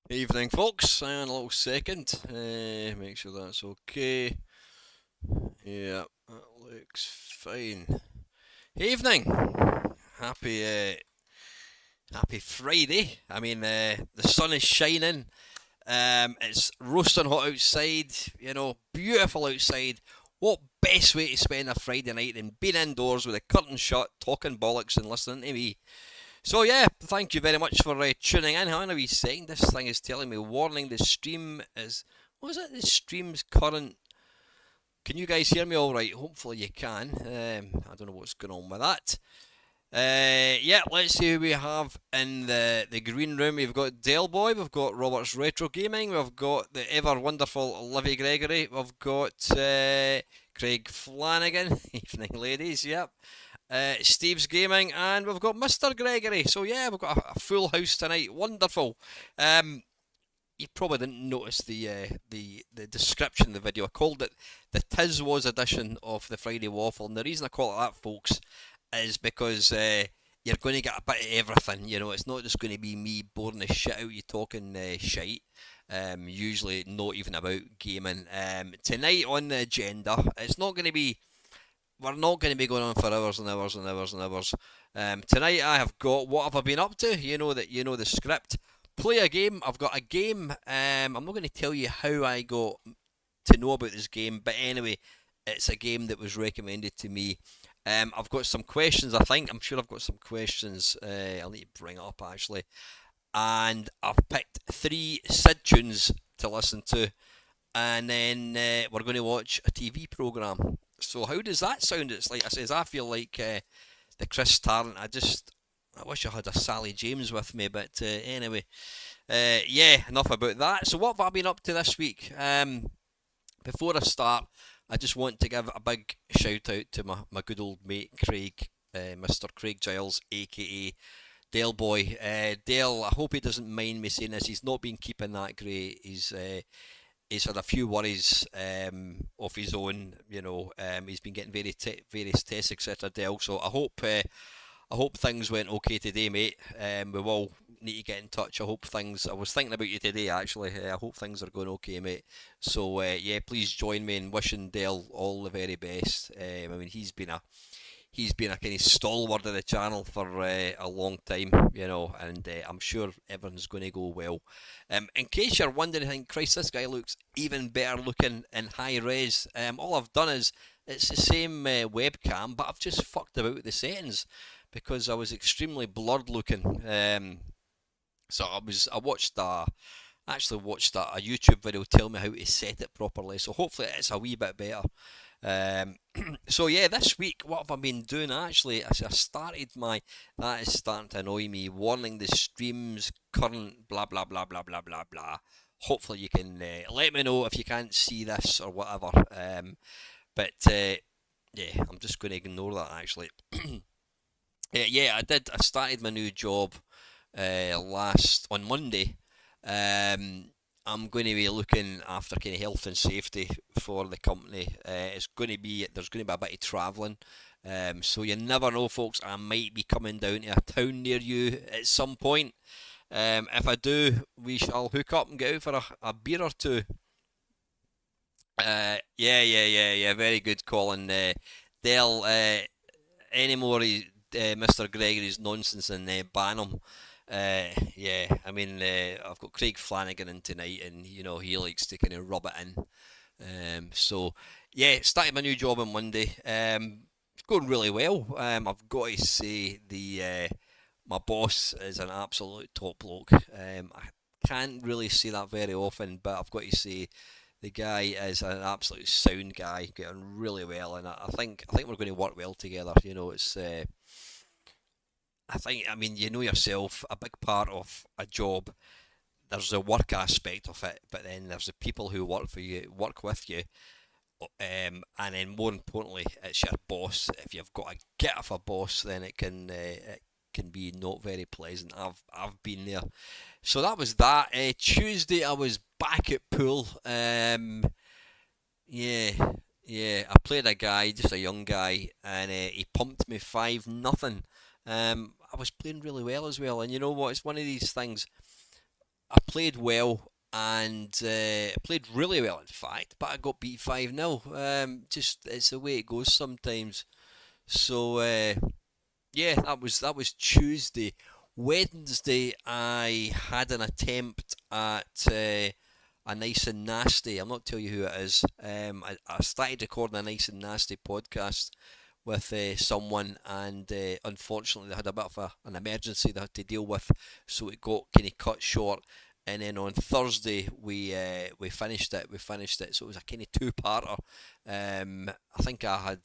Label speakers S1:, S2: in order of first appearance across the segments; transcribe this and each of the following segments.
S1: Evening, folks. Hang on a little second. Make sure that's okay. Yeah, that looks fine. Evening. Happy, happy Friday. The sun is shining. It's roasting hot outside. Beautiful outside. What best way to spend a Friday night than being indoors with the curtains shut, talking bollocks and listening to me? So yeah, thank you very much for tuning in. Hang on a wee second. This thing is telling me warning. The stream is. What is it? The stream's current. Can you guys hear me all right? Hopefully you can. I don't know what's going on with that. Yeah, let's see who we have in the green room. We've got Dale Boy, we've got Robert's Retro Gaming, we've got the ever wonderful Livy Gregory, we've got Craig Flanagan. Evening, ladies. Yep. Steve's Gaming, and we've got Mr. Gregory. So yeah, we've got a full house tonight. Wonderful. You probably didn't notice the description of the video. I called it the Tiswas edition of the Friday Waffle, and the reason I call it that, folks, is because you're going to get a bit of everything. It's not just going to be me boring the shit out you talking shite. Usually not even about gaming. Tonight on the agenda, it's not going to be. We're not going to be going on for hours and hours and hours and hours. Tonight I have got what have I been up to. You know the script. Play a game. I've got a game. I'm not going to tell you how I got to know about this game, but anyway, it's a game that was recommended to me. I've got some questions. I'm sure I've got some questions. I'll need to bring it up actually, and I've picked three Sid tunes to listen to, and then we're going to watch a TV program. So how does that sound? It's like I says, I feel like the Chris Tarrant. I wish I had a Sally James with me, but anyway, yeah, enough about that. So what have I been up to this week? Before I start, I just want to give a big shout out to my good old mate Craig, Mr. Craig Giles, aka Dale Boy. Dale, I hope he doesn't mind me saying this. He's not been keeping that great. He's had a few worries of his own. He's been getting various tests, etc. Dale, so I hope things went okay today, mate. We will need to get in touch. I hope things. I was thinking about you today, actually. I hope things are going okay, mate. So yeah, please join me in wishing Dale all the very best. He's been a kind of stalwart of the channel for a long time, and I'm sure everything's going to go well. In case you're wondering, I think, Christ, this guy looks even better looking in high res. All I've done is it's the same webcam, but I've just fucked about with the settings because I was extremely blurred looking. So I watched actually watched a YouTube video tell me how to set it properly. So hopefully it's a wee bit better. Um, so yeah, this week what have I been doing? Actually, I started my that is starting to annoy me. Warning: the stream's current blah blah blah blah blah blah blah. Hopefully you can let me know if you can't see this or whatever. But yeah, I'm just going to ignore that actually. Yeah, I did. I started my new job last on Monday. I'm going to be looking after kind of health and safety for the company. There's going to be a bit of travelling. So you never know, folks. I might be coming down to a town near you at some point. If I do, we shall hook up and get out for a beer or two. Yeah. Very good, Colin. They'll any more Mr. Gregory's nonsense and ban him. Yeah, I've got Craig Flanagan in tonight, and he likes to kind of rub it in. So yeah, started my new job on Monday. It's going really well. I've got to say my boss is an absolute top bloke. I can't really say that very often, but I've got to say the guy is an absolute sound guy, getting really well, and I think we're going to work well together. It's you know yourself, a big part of a job, there's the work aspect of it, but then there's the people who work with you, and then more importantly, it's your boss. If you've got a git of a boss, then it can be not very pleasant. I've been there. So that was that. Tuesday I was back at pool. Yeah, yeah. I played a guy, just a young guy, and he pumped me 5-0. I was playing really well as well, and you know what? It's one of these things. I played well and played really well, in fact, but I got beat 5-0. Just it's the way it goes sometimes. So yeah, that was Tuesday. Wednesday, I had an attempt at a nice and nasty. I'll not tell you who it is. I started recording a nice and nasty podcast with someone, and unfortunately, they had a bit of an emergency they had to deal with, so it got kind of cut short. And then on Thursday, we finished it. We finished it, so it was a kind of two-parter. I think I had.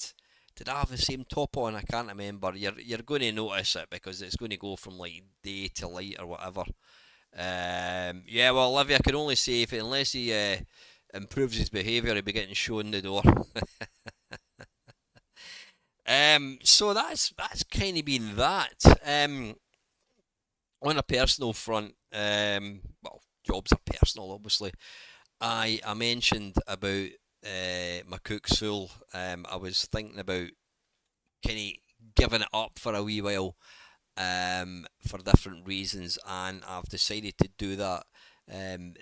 S1: Did I have the same top on? I can't remember. You're going to notice it because it's going to go from like day to light or whatever. Yeah, well, Olivia, I can only say if unless he improves his behaviour, he'll be getting shown the door. So that's kind of been that. On a personal front, well, jobs are personal, obviously. I mentioned about my cook Soul. I was thinking about kind of giving it up for a wee while, for different reasons, and I've decided to do that. Um,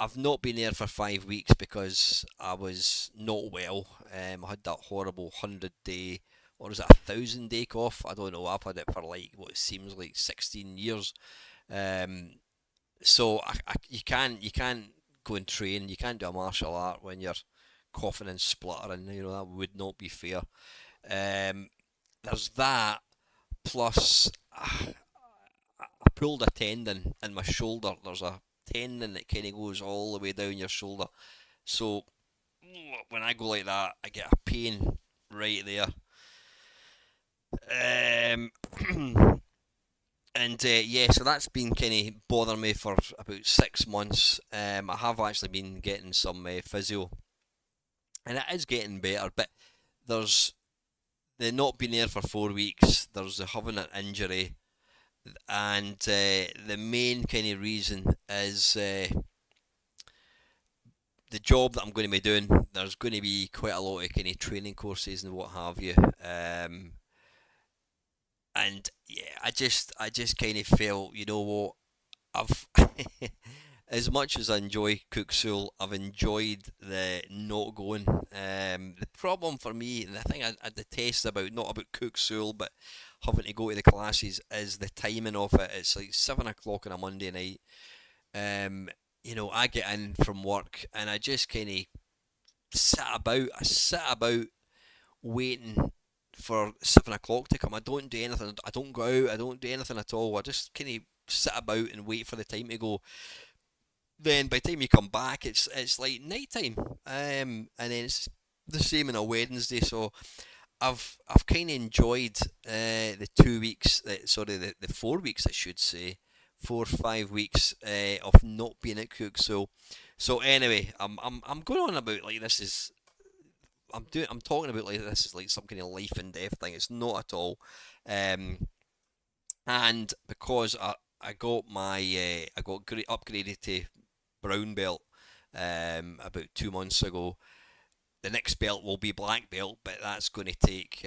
S1: I've not been there for 5 weeks because I was not well. I had that horrible 100 day, or is it 1,000 day cough? I don't know. I've had it for like what seems like 16 years. Um, so you can't go and train. You can't do a martial art when you're coughing and spluttering. That would not be fair. Um, there's that. Plus, I pulled a tendon in my shoulder. There's a tendon that kind of goes all the way down your shoulder. So when I go like that, I get a pain right there. Um, and yeah, so that's been kind of bothering me for about 6 months. I have actually been getting some physio, and it is getting better. But there's the not being there for 4 weeks. There's the having an injury, and the main kind of reason is the job that I'm going to be doing. There's going to be quite a lot of kind of training courses and what have you. And yeah, I just kind of felt, what, I've as much as I enjoy Cook Soul, I've enjoyed the not going. The problem for me, and the thing I detest about not about Cook Soul, but having to go to the classes is the timing of it. It's like 7 o'clock on a Monday night. Um, I get in from work and I just kind of sit about. I sit about waiting for 7 o'clock to come. I don't do anything. I don't go out. I don't do anything at all. I just kind of sit about and wait for the time to go. Then by the time you come back, it's like night time. And then it's the same on a Wednesday. So I've kind of enjoyed the 2 weeks. Sorry, the 4 weeks I should say. 4 or 5 weeks of not being at Cook. So anyway, I'm going on about like this is I'm talking about like this is like some kind of life and death thing. It's not at all. Um, and because I got I got upgraded to brown belt about 2 months ago. The next belt will be black belt, but that's going to take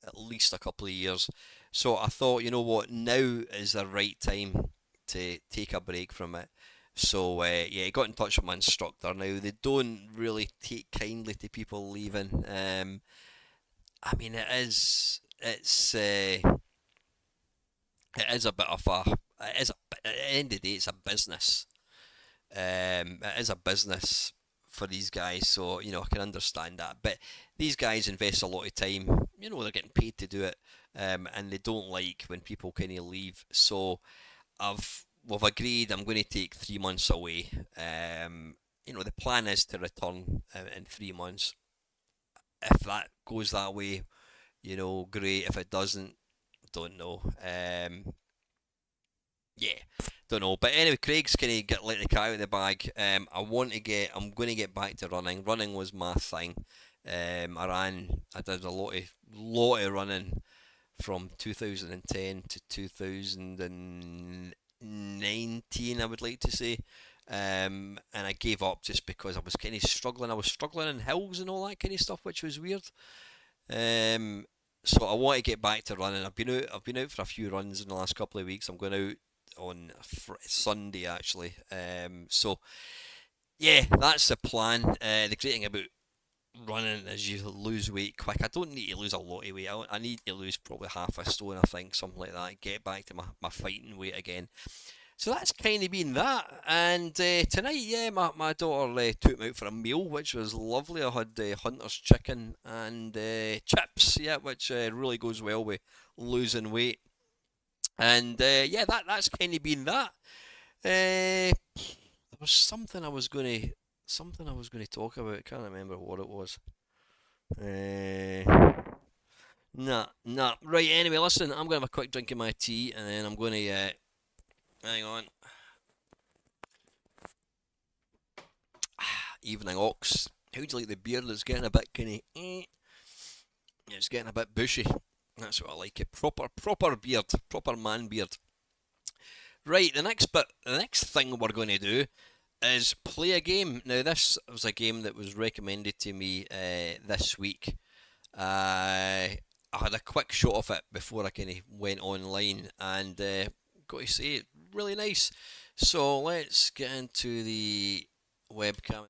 S1: at least a couple of years. So I thought, you know what, now is the right time to take a break from it. So yeah, I got in touch with my instructor. Now they don't really take kindly to people leaving. I mean, it is a bit of a, it is a, at the end of the day, it's a business. It is a business for these guys, so I can understand that. But these guys invest a lot of time. They're getting paid to do it, and they don't like when people kind of leave. So we've agreed I'm going to take 3 months away. The plan is to return in 3 months. If that goes that way, great. If it doesn't, don't know. Yeah, don't know. But anyway, Craig's kind of get let the cat out of the bag. I'm going to get back to running. Running was my thing. I did a lot of running from 2010 to 2019, I would like to say. And I gave up just because I was kind of struggling. I was struggling in hills and all that kind of stuff, which was weird. Um, So I want to get back to running. I've been out for a few runs in the last couple of weeks. I'm going out on Sunday actually. So yeah, that's the plan. The great thing about running is you lose weight quick. I don't need to lose a lot of weight. I need to lose probably half a stone, I think, something like that. Get back to my fighting weight again. So that's kind of been that. And tonight, yeah, my daughter took me out for a meal, which was lovely. I had Hunter's chicken and chips, yeah, which really goes well with losing weight. And yeah, that's kind of been that. There was something I was gonna talk about. I can't remember what it was. Nah, nah. Right. Anyway, listen. I'm gonna have a quick drink of my tea, and then I'm gonna hang on. Evening Ox. How do you like the beard? It's getting a bit kinda. It's getting a bit bushy. That's what I like it. Proper beard. Proper man beard. Right. The next thing we're going to do is play a game. Now, this was a game that was recommended to me this week. I had a quick shot of it before I kind of went online, and got to say, it really nice. So let's get into the webcam.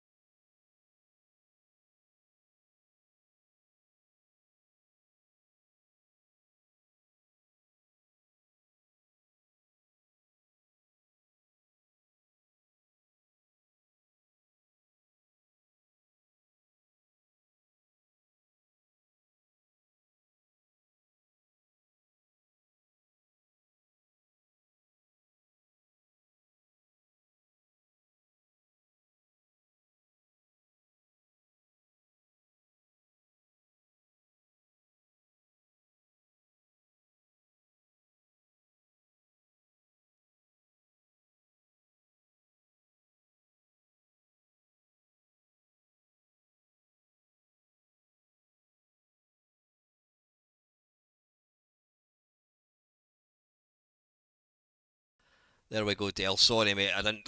S1: There we go, Dale. Sorry, mate. I don't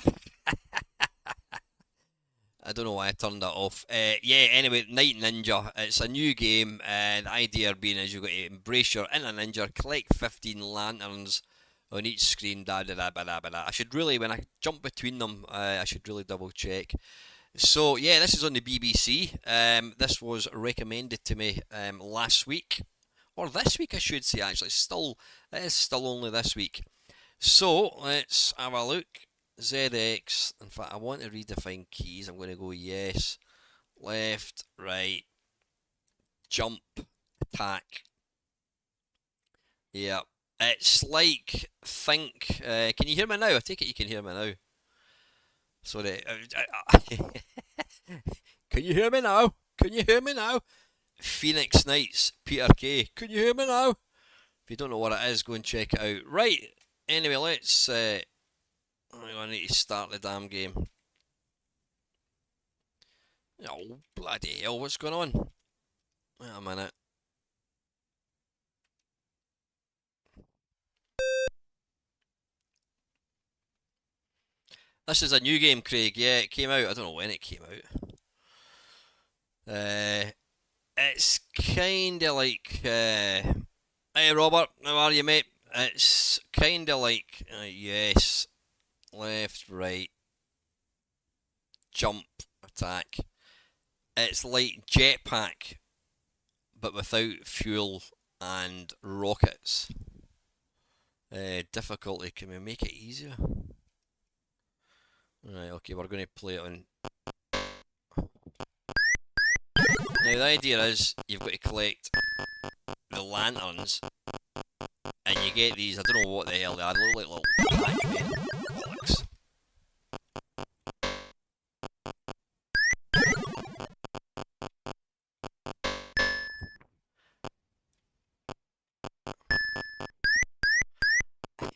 S1: know why I turned that off. Yeah, anyway, Night Ninja. It's a new game. The idea being is you've got to embrace your inner ninja, collect 15 lanterns on each screen. Da da da da da da. I should really, when I jump between them, I should really double check. So yeah, this is on the BBC. This was recommended to me last week, or this week, I should say. Actually, it is still only this week. So let's have a look. ZX. In fact, I want to redefine keys. I'm going to go yes, left, right, jump, attack. Yeah, it's like think. Can you hear me now? I take it you can hear me now. Sorry. Can you hear me now? Can you hear me now? Phoenix Knights, Peter K. Can you hear me now? If you don't know what it is, go and check it out. Right. Anyway, let's. I need to start the damn game. Oh, bloody hell, what's going on? Wait a minute. This is a new game, Craig. Yeah, it came out. I don't know when it came out. It's kind of like. Hey, Robert, how are you, mate? It's kind of like. Yes, left, right, jump, attack. It's like Jetpack, but without fuel and rockets. Difficulty, can we make it easier? Right, okay, we're going to play it on. Now, the idea is you've got to collect the lanterns, and you get these. I don't know what the hell they are. They look like little Pac-Man bollocks.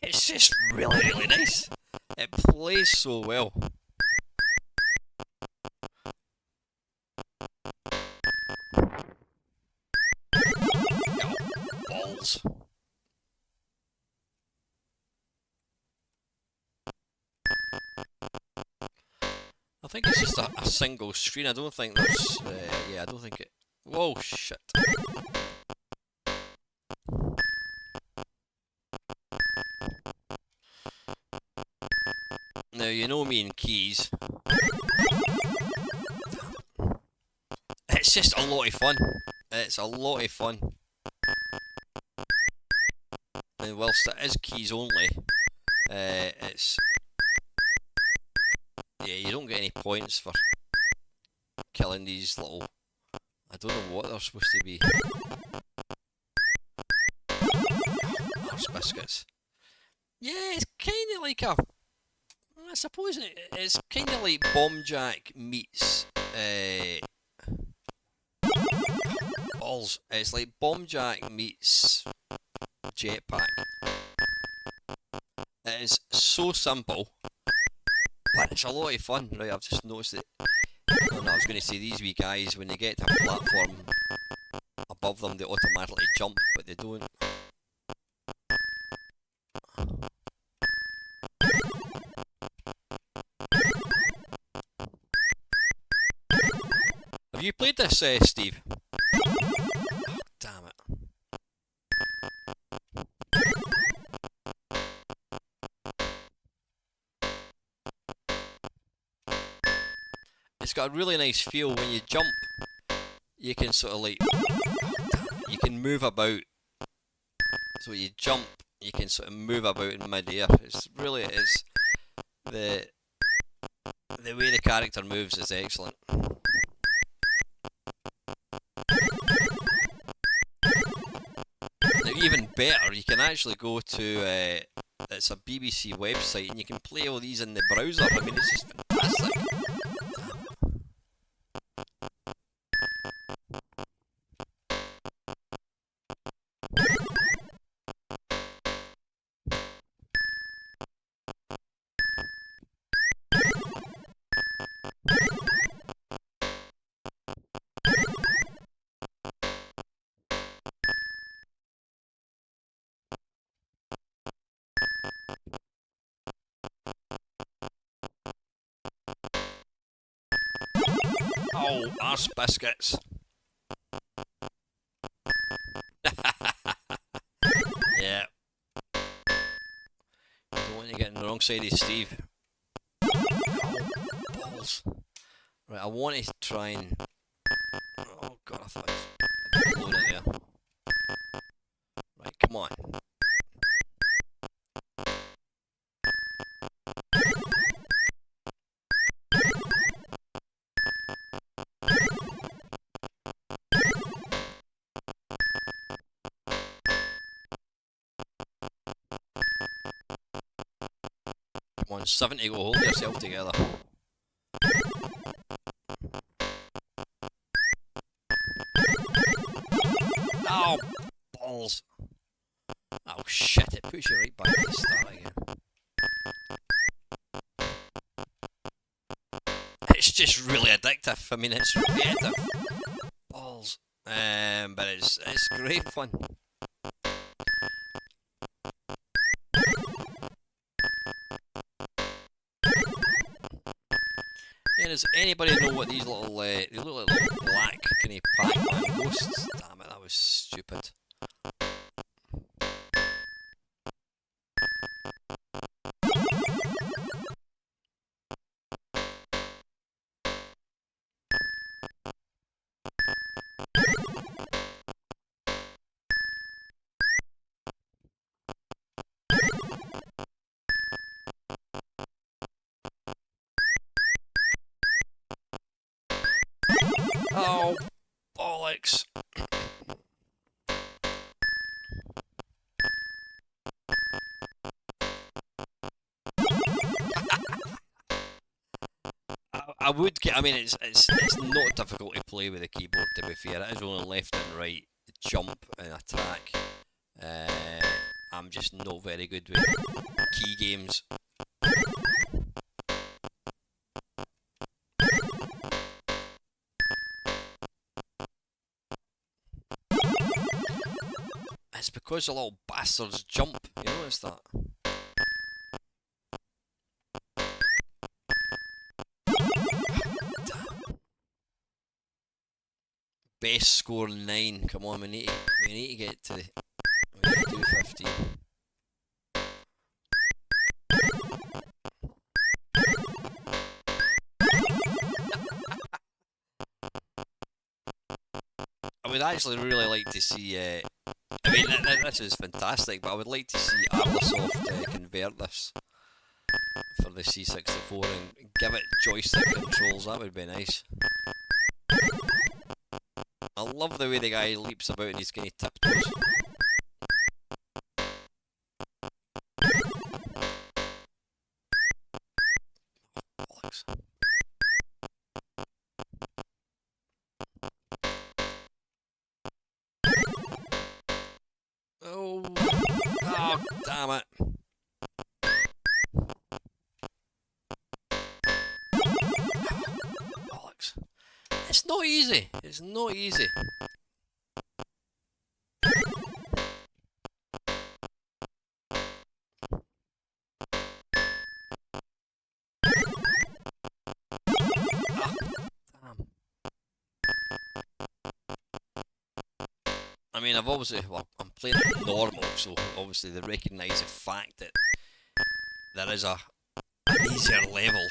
S1: It's just really, really nice. It plays so well. Balls. I think it's just a single screen. I don't think there's. Yeah, I don't think it. Whoa, shit. Now, you know me and keys. It's just a lot of fun. It's a lot of fun. And whilst it is keys only, it's... Yeah, you don't get any points for killing these little... I don't know what they're supposed to be. Arse biscuits. Yeah, it's kind of like a... I suppose it's kind of like Bomb Jack meets... balls. It's like Bomb Jack meets Jetpack. It is so simple, but it's a lot of fun. Right, I've just noticed it. Oh no, I was going to say these wee guys, when they get to a platform above them, they automatically jump, but they don't. Have you played this, Steve? Oh, damn it. It's got a really nice feel. When you jump, you can sort of like, you can move about. So you jump, you can sort of move about in mid-air. It's really, it is, the way the character moves is excellent. Now, even better, you can actually go to, it's a BBC website, and you can play all these in the browser. I mean, it's just fantastic. Oh, arse biscuits. Yeah. Don't want to get on the wrong side of Steve. Oh, balls. Right, I want to try and... Oh god, I thought I was blown it there. Right, come on. Come on, 70 go, hold yourself together. Oh, balls. Oh shit, it puts you right back to the start again. It's just really addictive. I mean, it's repetitive. Balls. But it's great fun. Yeah, does anybody know what these little, they look like little black kind of Pac-Man ghosts? Damn it, that was stupid. Oh, bollocks. I would get, I mean, it's not difficult to play with the keyboard, to be fair. It is only left and right, jump and attack. I'm just not very good with key games. It's because the little bastards jump, you notice that? Best score 9. Come on, we need to get to the would actually really like to see. I mean, this is fantastic, but I would like to see Arlasoft convert this for the C64 and give it joystick controls. That would be nice. I love the way the guy leaps about and he's getting tiptoes. Bollocks. Oh, damn it. Bollocks. It's not easy. It's not easy. I mean, I've obviously, well, I'm playing it normal, so obviously they recognise the fact that there is an easier level.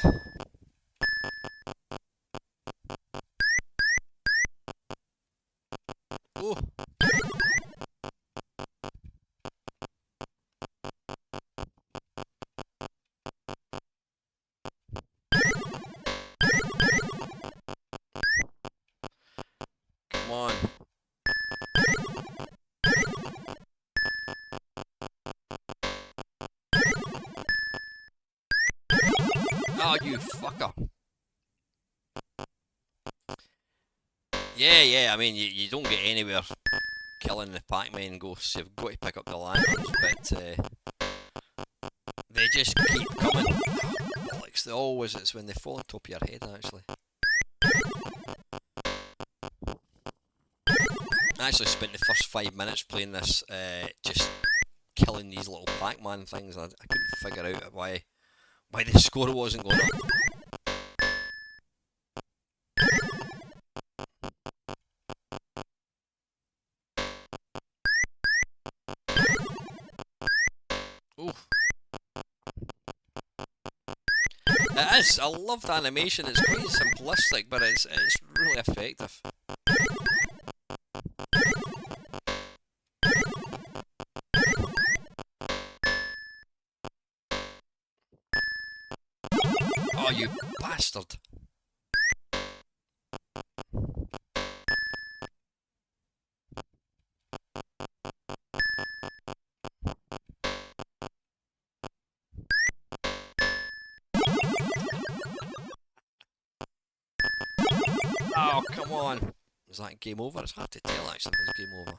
S1: Oh. Come on. Oh, you fucker. Yeah, I mean, you don't get anywhere killing the Pac-Man ghosts. You've got to pick up the lanterns, but they just keep coming. Alex, they always, it's when they fall on top of your head, actually. I actually spent the first 5 minutes playing this, just killing these little Pac-Man things. I couldn't figure out why the score wasn't going up. Ooh. It is. I love the animation. It's quite simplistic, but it's really effective. Oh, you bastard! Oh, come on! Is that game over? It's hard to tell actually if it's game over.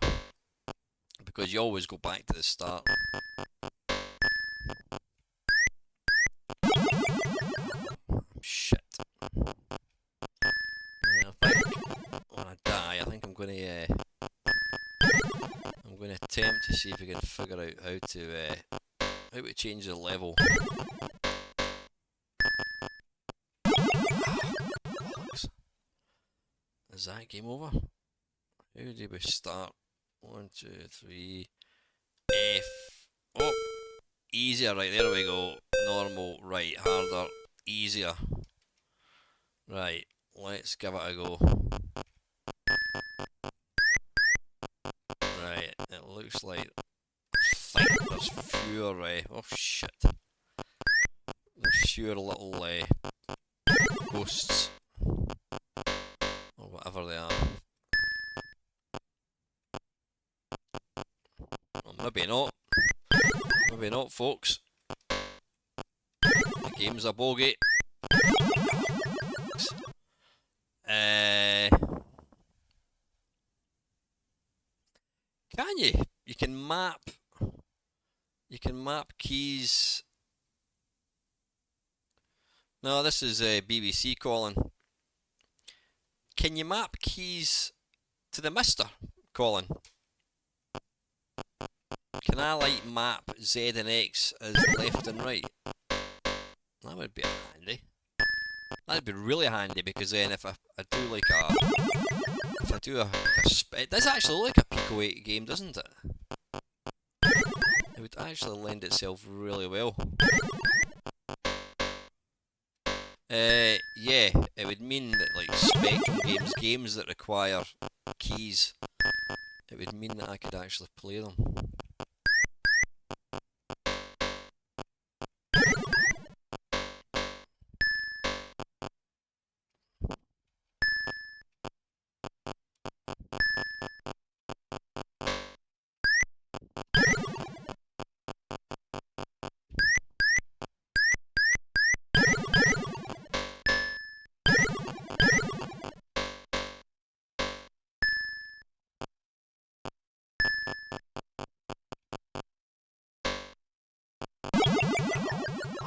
S1: Because you always go back to the start. Shit. I think when I die, I think I'm going to attempt to see if I can figure out how to change the level. Is that game over? How do we start? 1, 2, 3. F. Oh, easier. Right, there we go. Normal. Right, harder. Easier. Right, let's give it a go. Right, it looks like I think there's fewer. Oh shit. There's fewer little ghosts. Or whatever they are. Well, maybe not. Maybe not, folks. The game's a bogey. Can you? You can map keys. No, this is BBC calling. Can you map keys to the Mister calling? Can I like map Z and X as left and right? That would be handy. That'd be really handy because then if I do like it does actually look like a Pico 8 game, doesn't it? It would actually lend itself really well. Yeah, it would mean that like Spectrum games that require keys it would mean that I could actually play them.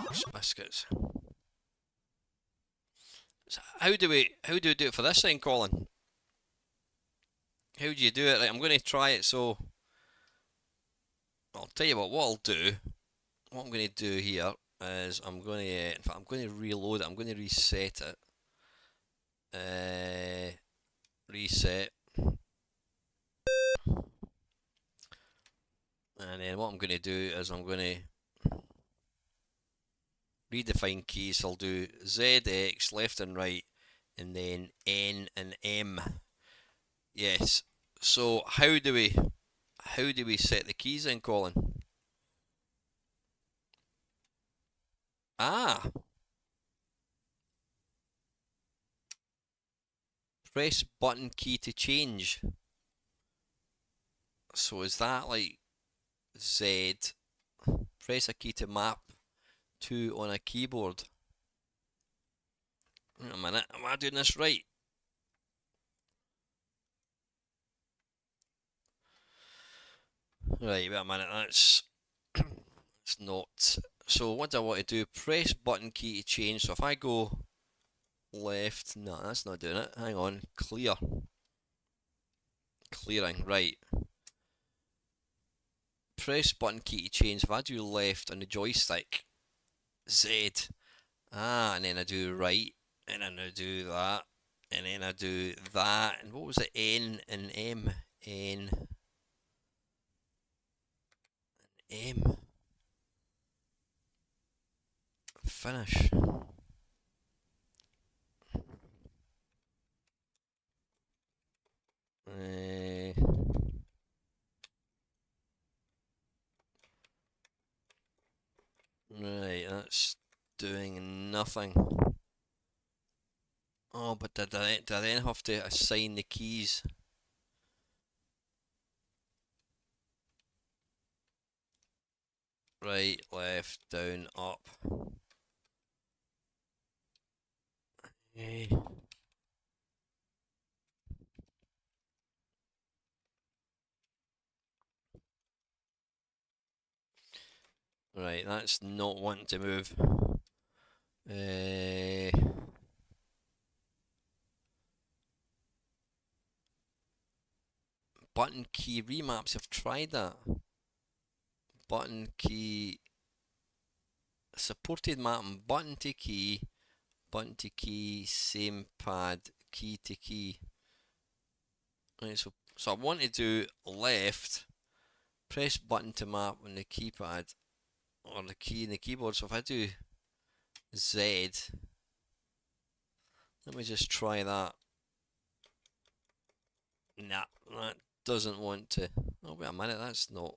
S1: Arse biscuits. So how do we do it for this thing, Colin? How do you do it? Like, I'm going to try it. So I'll tell you what I'll do. What I'm going to do here is I'm going to, in fact, I'm going to reload it. I'm going to reset it. Reset. And then what I'm going to do is I'm going to redefine keys. So I'll do ZX left and right, and then N and M. Yes. So how do we set the keys in, Colin? Ah, press button key to change. So is that like Z? Press a key to map to on a keyboard. Wait a minute, am I doing this right? Right, wait a minute, that's it's not. So what do I want to do? Press button key to change. So if I go left, no, that's not doing it. Hang on, clear. Clearing, right. Press button key to change. If I do left on the joystick, Z. Ah, and then I do right, and then I do that, and then I do that, and what was it? N and M, N, M. Finish. Right, that's doing nothing. Oh, but did I then have to assign the keys? Right, left, down, up. Okay. Right, that's not wanting to move. Button key remaps, I've tried that. Button key, supported mapping, button to key, same pad, key to key. Right, so I want to do left, press button to map on the keypad, or the key in the keyboard. So if I do Z, let me just try that. Nah, that doesn't want to. Oh, wait a minute, that's not.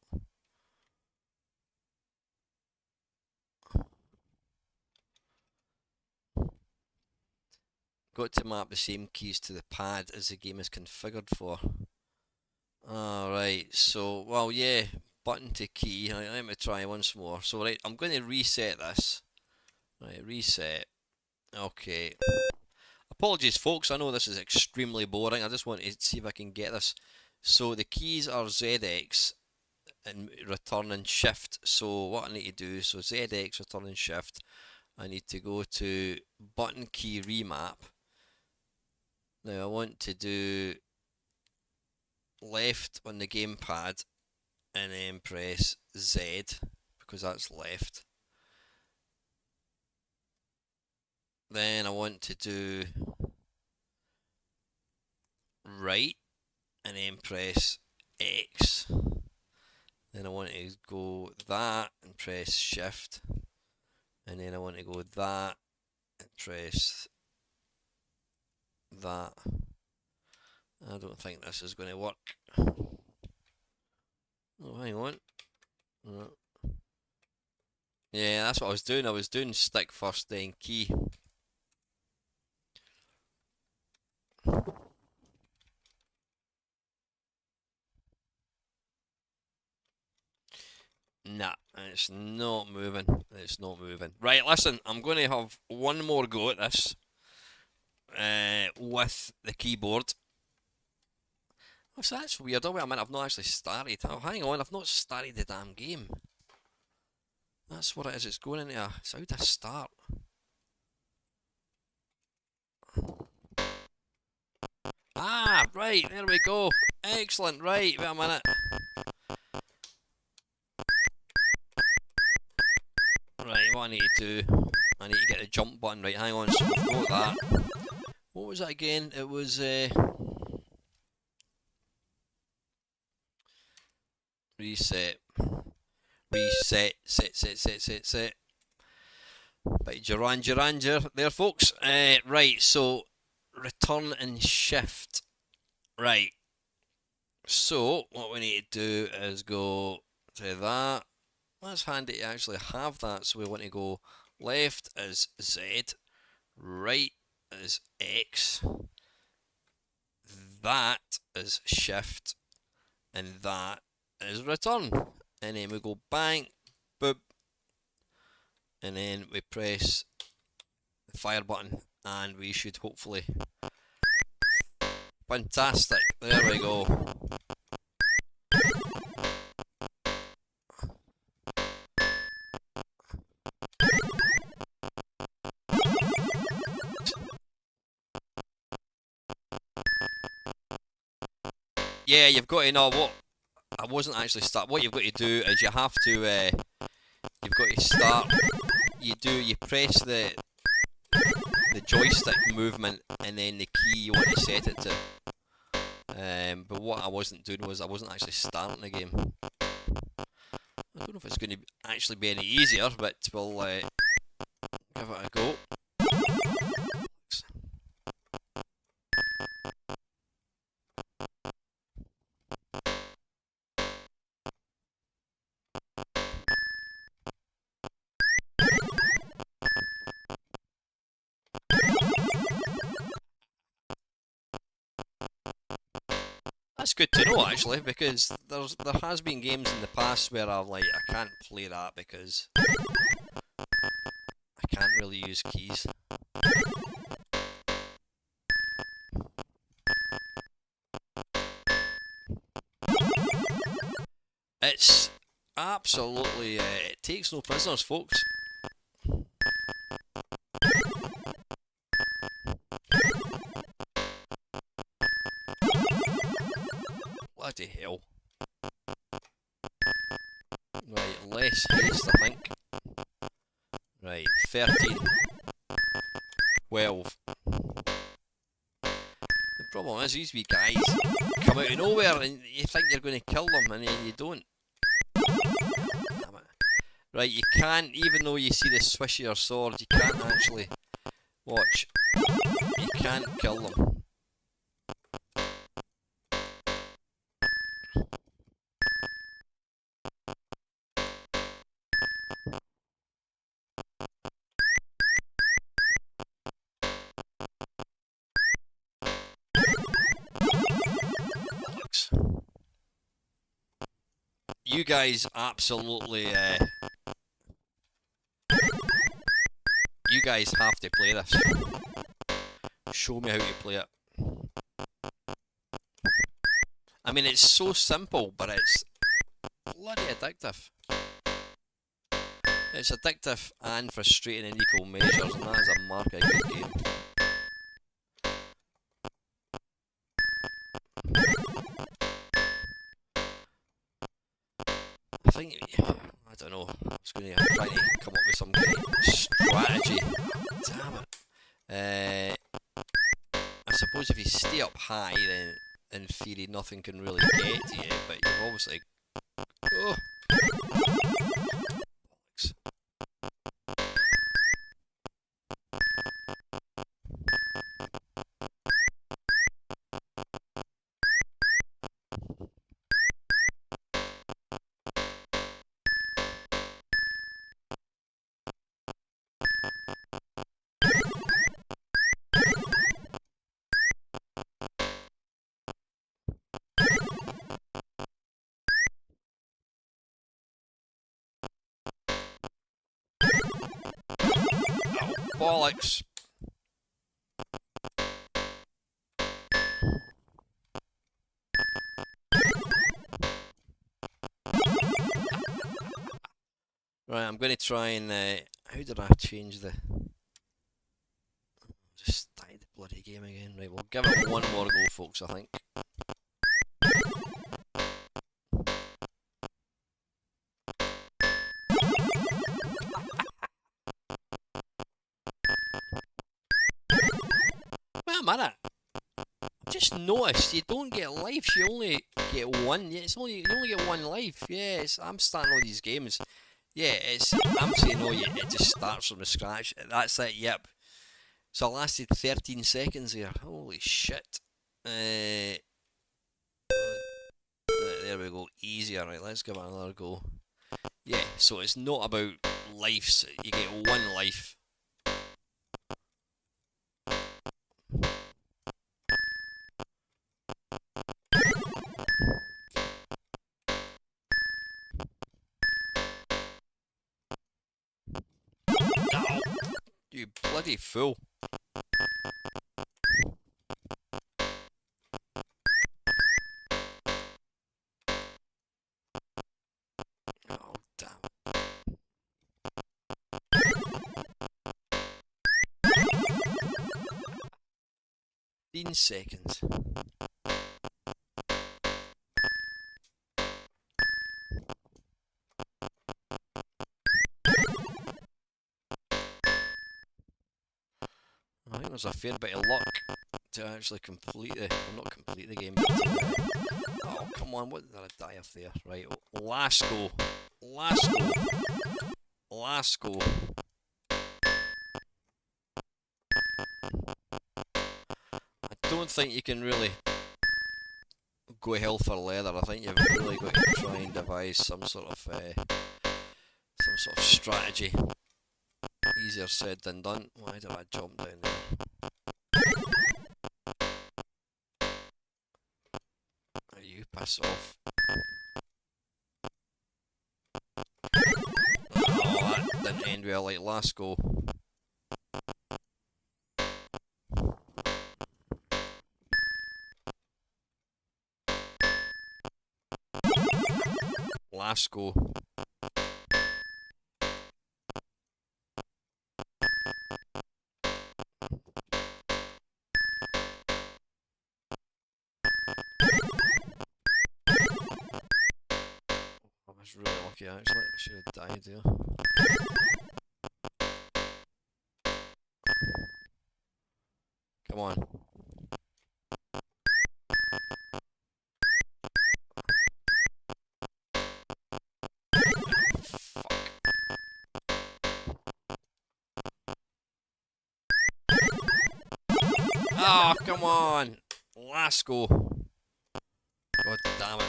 S1: Got to map the same keys to the pad as the game is configured for. Alright, so, well, yeah, button to key. Right, let me try once more. So, right, I'm going to reset this. Right, reset. Okay. Apologies, folks. I know this is extremely boring. I just want to see if I can get this. So, the keys are ZX and return and shift. So, what I need to do, so ZX, return and shift. I need to go to button key remap. Now, I want to do left on the gamepad and then press Z because that's left. Then I want to do right and then press X. Then I want to go that and press shift. And then I want to go that and press that. I don't think this is going to work. Oh, hang on. Yeah, that's what I was doing. I was doing stick first, then key. Nah, it's not moving. It's not moving. Right, listen, I'm going to have one more go at this with the keyboard. Oh, so that's weird. Oh, wait a minute, I've not actually started. Oh, hang on, I've not started the damn game. That's what it is. It's going into a. It's how to start. Ah, right, there we go. Excellent, right, wait a minute. Right, what I need to do, I need to get the jump button. Right, hang on, so we've got that. What was that again? It was, reset. Reset, set. Bit Jaranger there, folks. Right, so, return and shift. Right, so, what we need to do is go to that. That's handy to actually have that. So we want to go left is Z, right is X, that is shift, and that is return. And then we go bang, boop, and then we press the fire button, and we should hopefully. Fantastic, there we go. Yeah, you've got to know what. I wasn't actually start. What you've got to do is you have to. You've got to start. You press the joystick movement and then the key you want to set it to. But what I wasn't doing was I wasn't actually starting the game. I don't know if it's going to actually be any easier, but we'll give it a go. That's good to know actually, because there has been games in the past where I've like I can't play that because I can't really use keys. It's absolutely it takes no prisoners, folks. Bloody hell. Right, less haste I think. Right, 13. 12. The problem is these wee guys come out of nowhere and you think you're going to kill them and then you don't. Damn it. Right, you can't, even though you see the swish of your sword, you can't actually, watch, you can't kill them. You guys absolutely, you guys have to play this. Show me how to play it. I mean, it's so simple, but it's bloody addictive. It's addictive and frustrating in equal measures, and that is a mark of a good game. I think, I don't know, I was going to try to come up with some kind of strategy. Damn it. I suppose if you stay up high, then in theory nothing can really get to you, but you've obviously... Oh! bollocks. Right, I'm going to try and. How did I change the. Just started the bloody game again. Right, we'll give it one more go, folks, I think. Wait a minute. I've just noticed you don't get lives, you only get one. Yeah, you only get one life. Yeah, I'm starting all these games. Yeah, I'm saying no, it just starts from the scratch. That's it, yep. So I lasted 13 seconds there. Holy shit. There we go. Easier, right? Let's give it another go. Yeah, so it's not about lives. You get one life. Ow! You bloody fool. Oh, damn. 15 seconds. I think there's a fair bit of luck to actually complete the, well, not complete the game, but oh, come on, what did I die of there? Right, last go. Last go. Last go. I don't think you can really go hell for leather. I think you've really got to try and devise some sort of strategy. Easier said than done. Why did I jump down there? You piss off. Oh, that didn't end well. Like last go. Last go. I was really lucky actually. I should have died there. Come on. Fuck. Oh, come on. Last go. God damn it.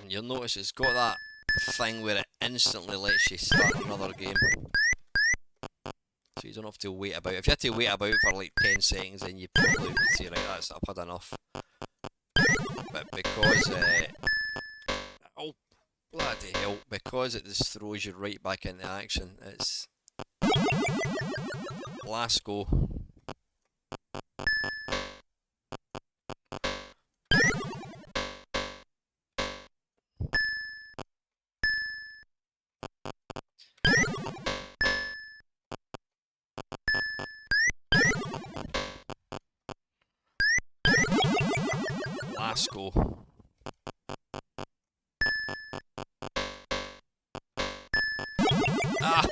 S1: You'll notice it's got that thing where it instantly lets you start another game. So you don't have to wait about. If you had to wait about for like 10 seconds, then you probably would say, right, that's, I've had enough. But because, oh, bloody hell, because it just throws you right back into action, it's last go. Last go. Ah!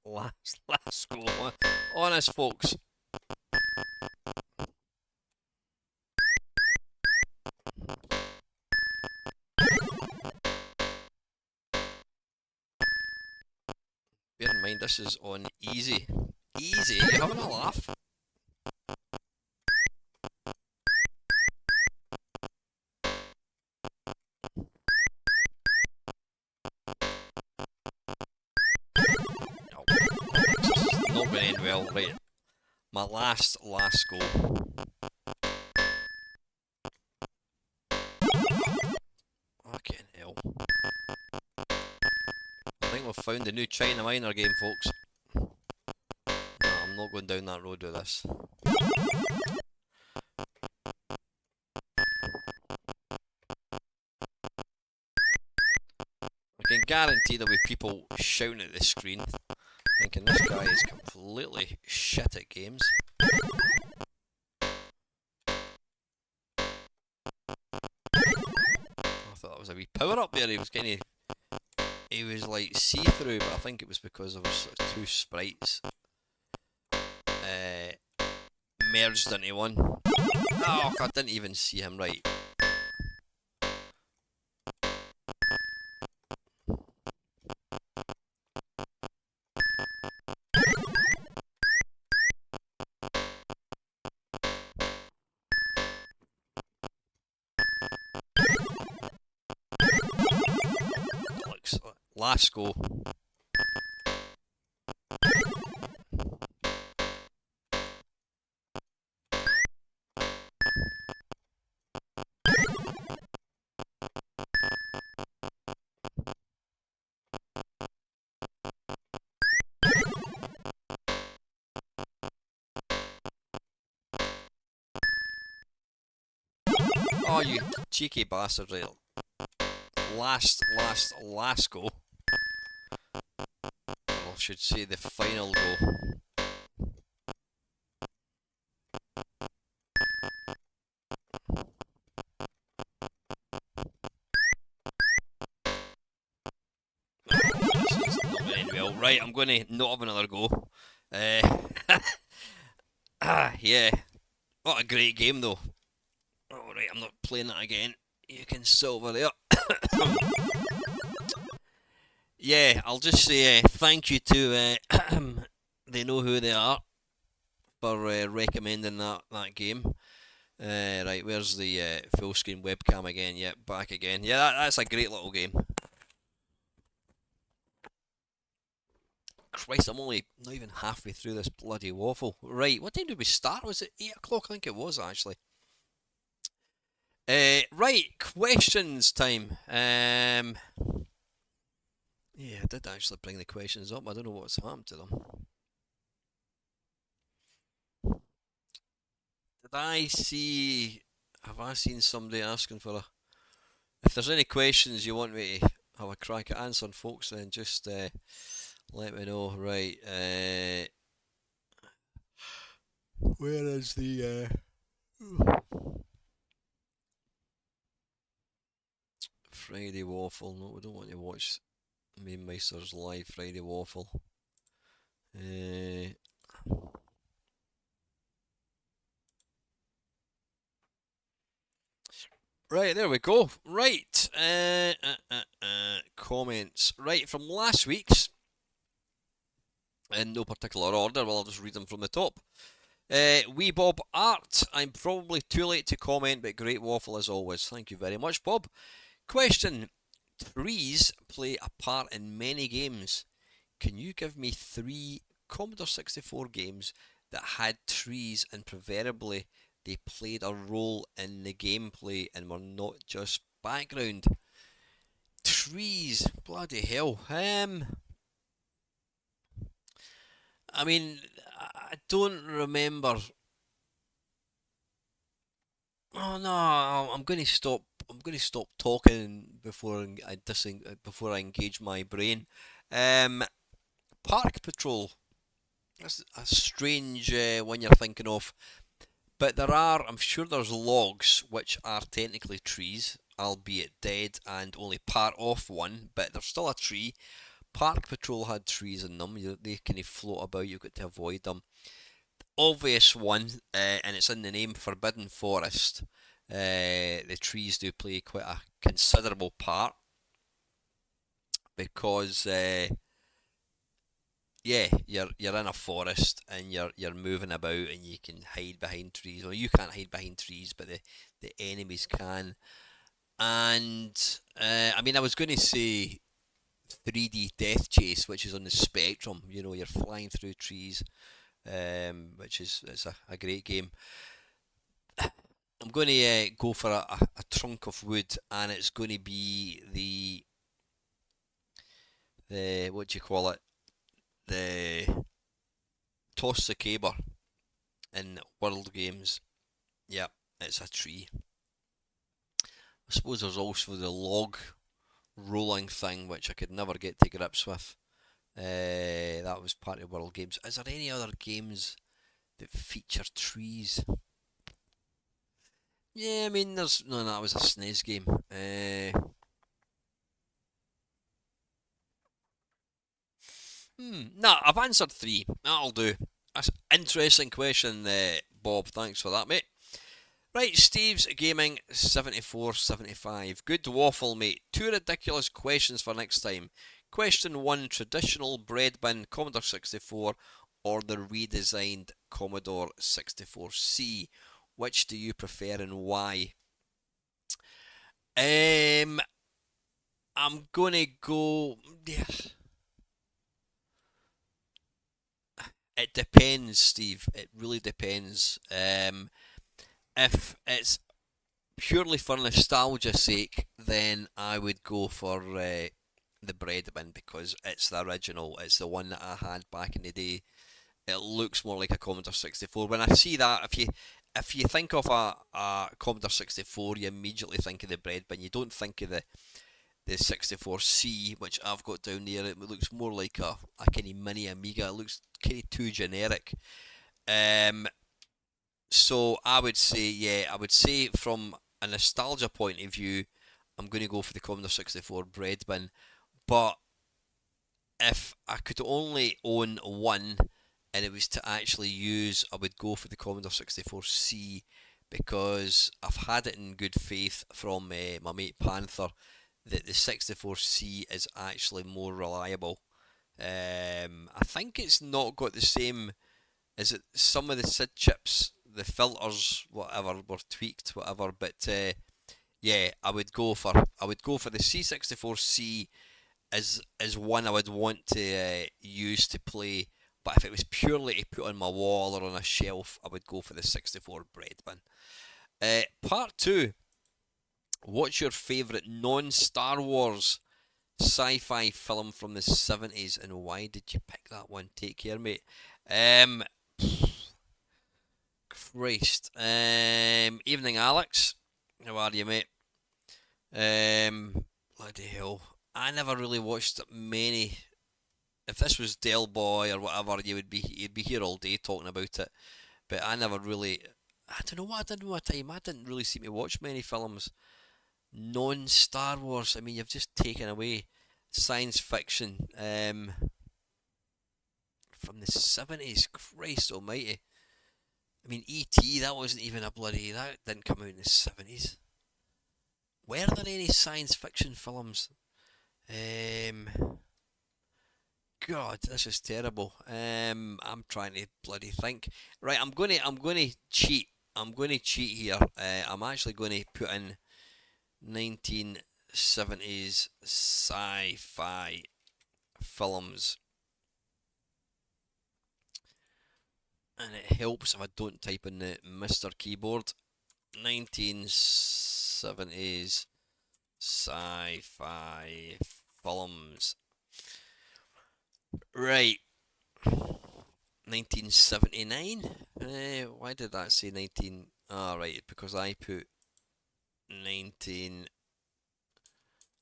S1: Last go. Honest, folks. Bear in mind, this is on easy. Easy? You having a laugh? Not going to end well, right? My last go. Fucking hell. I think we've found the new China Minor game, folks. No, I'm not going down that road with this. I can guarantee there'll be people shouting at the screen, thinking this guy is completely shit at games. I thought that was a wee power up there. He was like see-through, but I think it was because there was sort of two sprites merged into one. Oh, I didn't even see him right. Last go. Oh, you cheeky bastard, right? Last go. Or I should say the final go. This is not going to end well. Right, I'm going to not have another go. Yeah. What a great game, though. Alright, I'm not playing that again. You can silver there. Yeah, I'll just say thank you to they know who they are for recommending that game. Right, where's the full screen webcam again? Yep, back again. Yeah, that's a great little game. Christ, I'm only not even halfway through this bloody waffle. Right, what time did we start? Was it 8 o'clock? I think it was actually. Right, questions time. Yeah, I did actually bring the questions up. I don't know what's happened to them. Have I seen somebody asking for a... If there's any questions you want me to have a crack at answering, folks, then just let me know. Right, where is the... Friday Waffle? No, we don't want to watch Main Meister's live Friday Waffle. Right, there we go. Right, comments. Right, from last week's, in no particular order, well, I'll just read them from the top. Wee Bob Art, I'm probably too late to comment, but great waffle as always. Thank you very much, Bob. Question, trees play a part in many games. Can you give me 3 Commodore 64 games that had trees and preferably they played a role in the gameplay and were not just background? Trees, bloody hell. I mean, I don't remember. Oh no, I'm going to stop. I'm going to stop talking before before I engage my brain. Park Patrol. That's a strange one you're thinking of. But I'm sure there's logs which are technically trees, albeit dead and only part of one, but they're still a tree. Park Patrol had trees in them, they kind of float about, you've got to avoid them. Obvious one, and it's in the name, Forbidden Forest. The trees do play quite a considerable part because yeah, you're in a forest and you're moving about and you can hide behind trees. Well, you can't hide behind trees, but the enemies can. And I mean, I was going to say 3D Death Chase, which is on the Spectrum. You know, you're flying through trees, which is it's a great game. I'm going to go for a trunk of wood, and it's going to be the the what do you call it? The toss the caber in World Games. Yep, it's a tree. I suppose there's also the log rolling thing, which I could never get to grips with. That was part of World Games. Is there any other games that feature trees? Yeah, I mean, there's no, that was a SNES game. No, I've answered three. That'll do. That's an interesting question, Bob. Thanks for that, mate. Right, Steve's Gaming 7475. Good waffle, mate. Two ridiculous questions for next time. Question 1, traditional bread bin Commodore 64 or the redesigned Commodore 64C? Which do you prefer and why? I'm gonna go. Yeah. It depends, Steve. It really depends. If it's purely for nostalgia's sake, then I would go for the bread bin because it's the original. It's the one that I had back in the day. It looks more like a Commodore 64. When I see that, if you think of a Commodore 64, you immediately think of the bread bin. You don't think of the 64C, which I've got down there. It looks more like a kind of mini Amiga. It looks kind of too generic. So I would say, yeah, I would say from a nostalgia point of view, I'm going to go for the Commodore 64 bread bin. But if I could only own one and it was to actually use, I would go for the Commodore 64C because I've had it in good faith from my mate Panther that the 64C is actually more reliable. I think it's not got the same. Is it some of the SID chips, the filters, whatever, were tweaked, whatever? But yeah, I would go for the C64C as one I would want to use to play. But if it was purely to put on my wall or on a shelf, I would go for the 64 bread bin. Part 2. What's your favourite non-Star Wars sci-fi film from the 70s and why did you pick that one? Take care, mate. Um, Christ. Evening, Alex. How are you, mate? Bloody hell. I never really watched many. If this was Del Boy or whatever, you'd be here all day talking about it. But I never really. I don't know what I did with my time. I didn't really seem to watch many films. Non-Star Wars. I mean, you've just taken away science fiction from the 70s. Christ almighty. I mean, E.T., that wasn't even a bloody. That didn't come out in the 70s. Were there any science fiction films? God, this is terrible. I'm trying to bloody think. Right, I'm gonna cheat. I'm gonna cheat here. I'm actually going to put in 1970s sci-fi films, and it helps if I don't type in the Mr. Keyboard. 1970s sci-fi films. Right. 1979? Why did that say 19? Ah, right, because I put 19.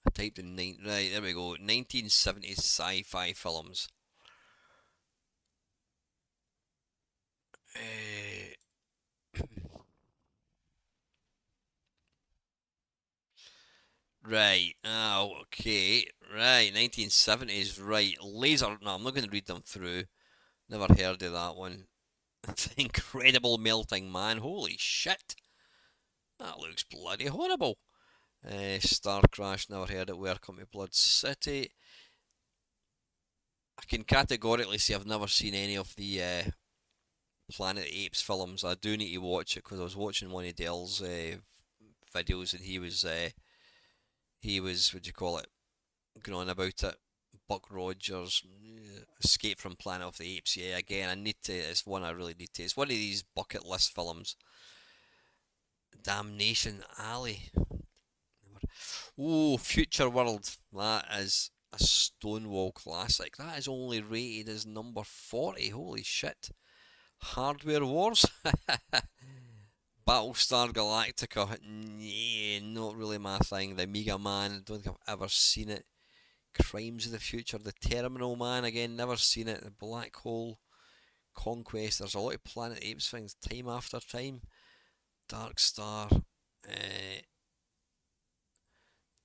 S1: I typed in 9. Right, there we go. 1970s sci-fi films. Right. Oh, okay. Right. 1970s. Right. Laser. No, I'm not going to read them through. Never heard of that one. The Incredible Melting Man. Holy shit. That looks bloody horrible. Star Crash. Never heard it. Welcome to Blood City. I can categorically say I've never seen any of the Planet of the Apes films. I do need to watch it because I was watching one of Dell's videos and he was, what do you call it, going on about it. Buck Rogers, Escape from Planet of the Apes. Yeah, again, I need to. It's one I really need to. It's one of these bucket list films. Damnation Alley. Oh, Future World. That is a Stonewall classic. That is only rated as number 40. Holy shit. Hardware Wars? Battlestar Galactica? Nah, not really my thing. The Mega Man, I don't think I've ever seen it. Crimes of the Future, The Terminal Man, again, never seen it. The Black Hole, Conquest, there's a lot of Planet Apes things, Time After Time, Dark Star,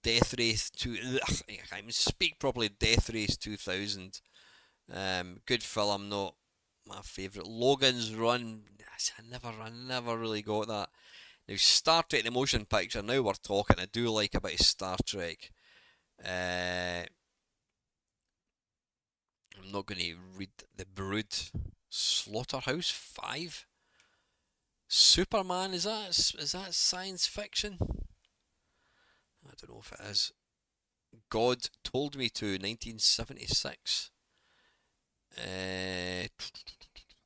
S1: Death Race 2, ugh, I can't even speak properly, Death Race 2000, good film, not my favourite. Logan's Run, I never really got that. Now, Star Trek the motion picture, now we're talking, I do like a bit of Star Trek. I'm not going to read The Brood. Slaughterhouse 5? Superman, is that science fiction? I don't know if it is. God Told Me To, 1976.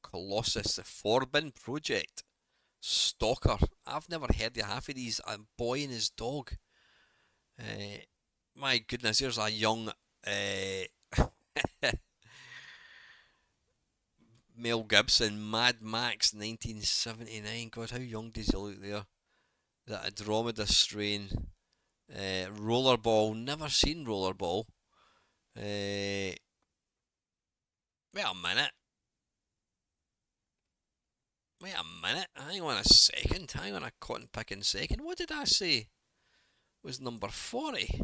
S1: Colossus, The Forbidden Project. Stalker. I've never heard of half of these. A Boy and His Dog. My goodness, here's a young Mel Gibson, Mad Max 1979. God, how young does he look there? The Andromeda Strain. Rollerball, never seen Rollerball. Wait a minute. Wait a minute. Hang on a second. Hang on a cotton picking second. What did I say was number 40?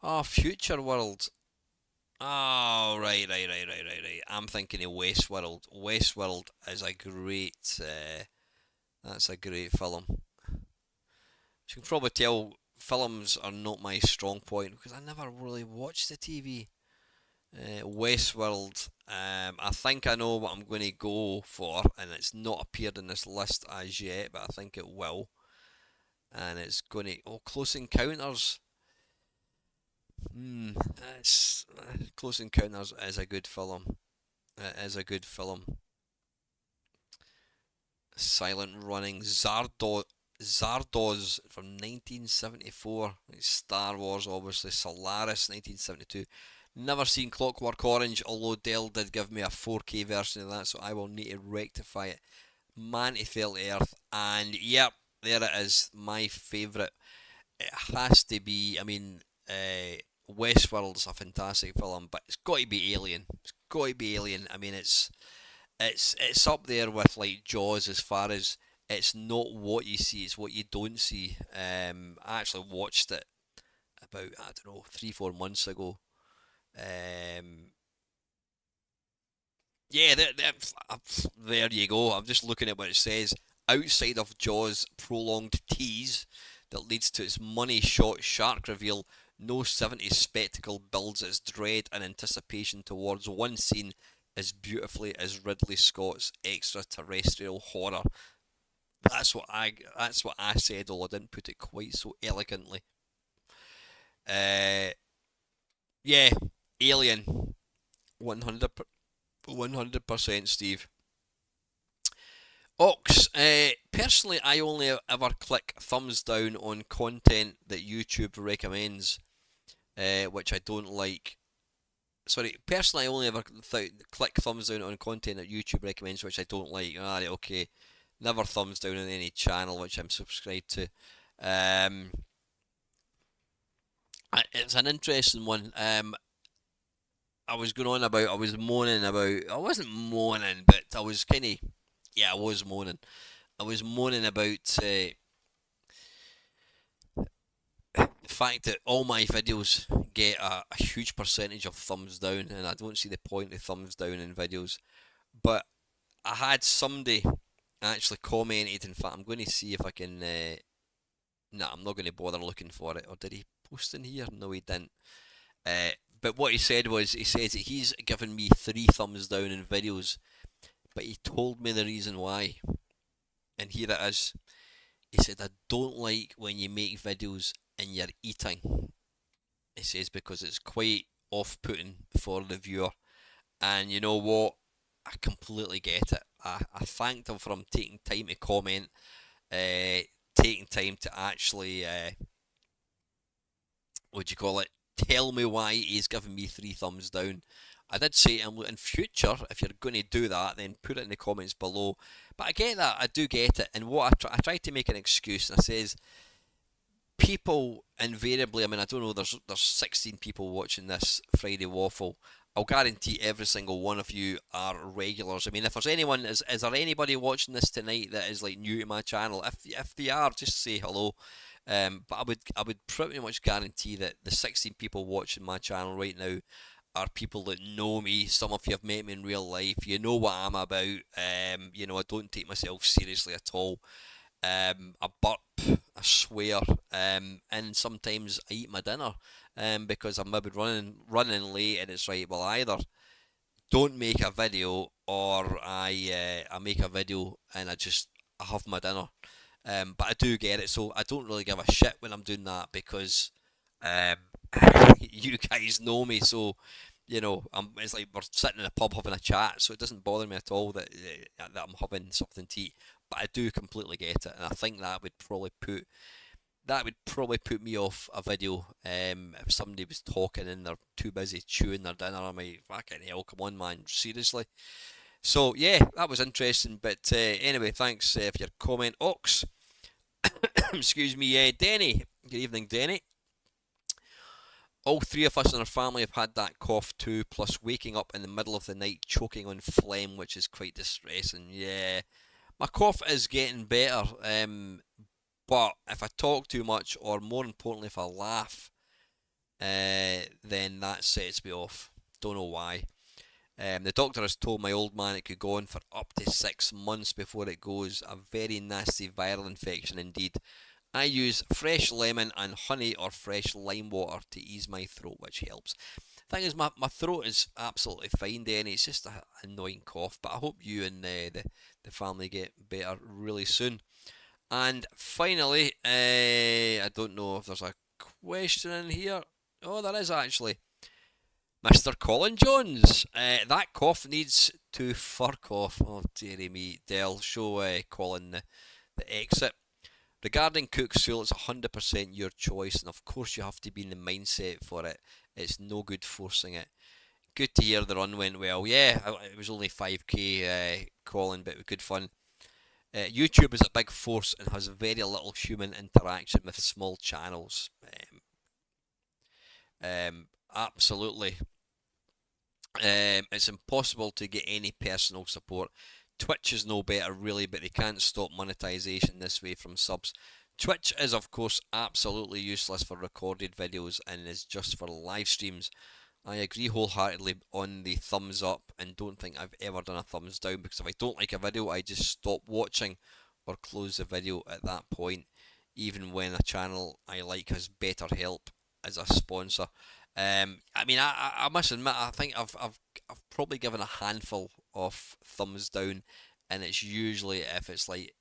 S1: Oh, Future World. Oh, right. I'm thinking of Westworld. Westworld is a great, that's a great film. As you can probably tell, films are not my strong point because I never really watched the TV. Westworld, I think I know what I'm going to go for, and it's not appeared in this list as yet, but I think it will. And it's going to, Close Encounters. It's, Close Encounters is a good film. It is a good film. Silent Running, Zardoz from 1974. Star Wars, obviously. Solaris, 1972. Never seen Clockwork Orange, although Dell did give me a 4K version of that, so I will need to rectify it. Man to Fell Earth, and yep, there it is, my favourite. It has to be, Westworld's a fantastic film, but it's got to be Alien. It's got to be Alien. I mean, it's up there with like Jaws as far as it's not what you see, it's what you don't see. I actually watched it about, I don't know, 3-4 months ago. Yeah, there you go. I'm just looking at what it says. Outside of Jaws' prolonged tease that leads to its money shot shark reveal, no 70s spectacle builds its dread and anticipation towards one scene as beautifully as Ridley Scott's extraterrestrial horror. That's what I said, although I didn't put it quite so elegantly. Uh, yeah, Alien, 100%, Steve. Ox, personally, I only ever click thumbs down on content that YouTube recommends, which I don't like. Sorry, personally, I only ever click thumbs down on content that YouTube recommends, which I don't like. Ah, okay. Never thumbs down on any channel which I'm subscribed to. It's an interesting one. I was moaning about, I wasn't moaning, but I was kind of, yeah, I was moaning. I was moaning about the fact that all my videos get a huge percentage of thumbs down, and I don't see the point of thumbs down in videos. But I had somebody actually commented, in fact, I'm going to see if I can, no, I'm not going to bother looking for it, or did he post in here? No, he didn't. But what he said was, he says that he's given me 3 thumbs down in videos, but he told me the reason why. And here it is. He said, I don't like when you make videos and you're eating. He says, because it's quite off-putting for the viewer. And you know what? I completely get it. I thanked him for him taking time to comment, taking time to actually what do you call it? Tell me why he's giving me 3 thumbs down. I did say to him, look, in future, if you're going to do that, then put it in the comments below. But I get that, I do get it. And what I tried to make an excuse, and I says, people invariably, I mean, I don't know, there's 16 people watching this Friday Waffle. I'll guarantee every single one of you are regulars. I mean, if there's anyone, is there anybody watching this tonight that is like new to my channel? If they are, just say hello. But I would pretty much guarantee that the 16 people watching my channel right now are people that know me. Some of you have met me in real life. You know what I'm about. I don't take myself seriously at all. I burp, I swear, and sometimes I eat my dinner, because I'm maybe running late, and it's right. Well, either don't make a video, or I make a video and I have my dinner. But I do get it, so I don't really give a shit when I'm doing that, because um, you guys know me, so it's like we're sitting in a pub having a chat, so it doesn't bother me at all that I'm having something to eat. But I do completely get it, and I think that would probably put me off a video, if somebody was talking and they're too busy chewing their dinner. I'm like, fucking hell, come on, man, seriously. So yeah, that was interesting. But anyway, thanks for your comment, Ox. Excuse me, Denny. Good evening, Denny. All 3 of us in our family have had that cough too, plus waking up in the middle of the night choking on phlegm, which is quite distressing. Yeah, my cough is getting better, but if I talk too much, or more importantly, if I laugh, then that sets me off. Don't know why. The doctor has told my old man it could go on for up to 6 months before it goes. A very nasty viral infection indeed. I use fresh lemon and honey or fresh lime water to ease my throat, which helps. Thing is, my throat is absolutely fine, Danny. It's just an annoying cough, but I hope you and the family get better really soon. And finally, I don't know if there's a question in here. Oh, there is actually. Mr. Colin Jones, that cough needs to fuck off. Oh, dearie me. Dell, show Colin the exit. Regarding Cook Soul, it's 100% your choice, and of course you have to be in the mindset for it. It's no good forcing it. Good to hear the run went well. Yeah, it was only 5k, Colin, but good fun. YouTube is a big force and has very little human interaction with small channels. Absolutely. It's impossible to get any personal support. Twitch is no better, really, but they can't stop monetization this way from subs. Twitch is, of course, absolutely useless for recorded videos and is just for live streams. I agree wholeheartedly on the thumbs up, and don't think I've ever done a thumbs down, because if I don't like a video, I just stop watching or close the video at that point, even when a channel I like has better help as a sponsor. I mean, I must admit, I think I've probably given a handful of thumbs down, and it's usually if it's like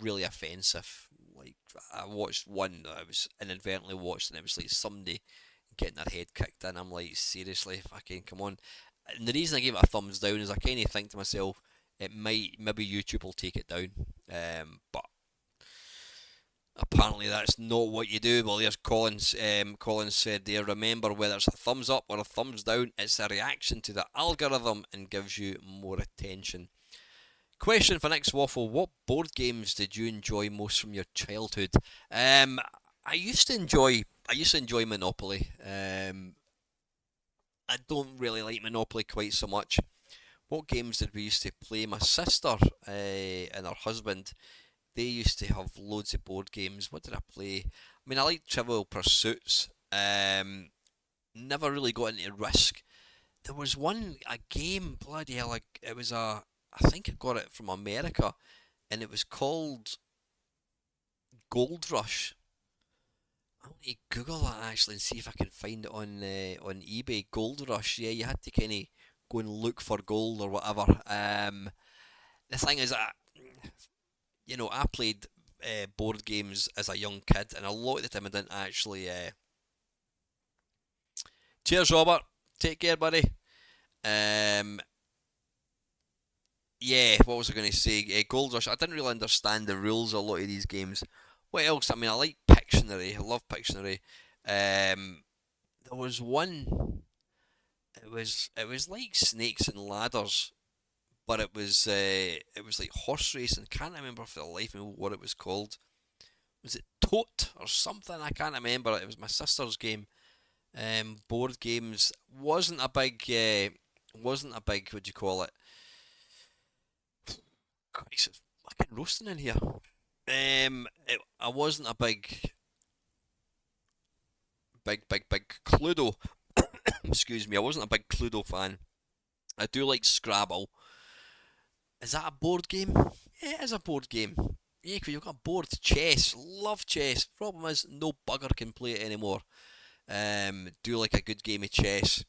S1: really offensive. Like, I watched one that I was inadvertently watched, and it was like somebody getting their head kicked in. I'm like, seriously, fucking come on. And the reason I gave it a thumbs down is I kind of think to myself, maybe YouTube will take it down. But apparently that's not what you do. Well, there's Collins. Collins said there, remember, whether it's a thumbs up or a thumbs down, it's a reaction to the algorithm and gives you more attention. Question for next waffle: what board games did you enjoy most from your childhood? I used to enjoy Monopoly. I don't really like Monopoly quite so much. What games did we used to play? My sister and her husband, they used to have loads of board games. What did I play? I mean, I like Trivial Pursuits. Never really got into Risk. There was a game, bloody hell, like it was I think I got it from America, and it was called Gold Rush. I want to Google that actually and see if I can find it on eBay. Gold Rush, yeah, you had to kind of go and look for gold or whatever. The thing is, I played board games as a young kid, and a lot of the time I didn't actually. Cheers, Robert. Take care, buddy. Um, yeah, what was I going to say? Gold Rush. I didn't really understand the rules of a lot of these games. What else? I mean, I like Pictionary. I love Pictionary. there was one. It was like snakes and ladders, but it was like horse racing. Can't remember for the life of me what it was called. Was it Tote or something? I can't remember. It was my sister's game. Board games wasn't a big what do you call it? Christ, it's fucking roasting in here. I wasn't a big Cluedo. Excuse me, I wasn't a big Cluedo fan. I do like Scrabble. Is that a board game? Yeah, it is a board game. Yeah, 'cause you've got board chess. Love chess. Problem is, no bugger can play it anymore. Do like a good game of chess.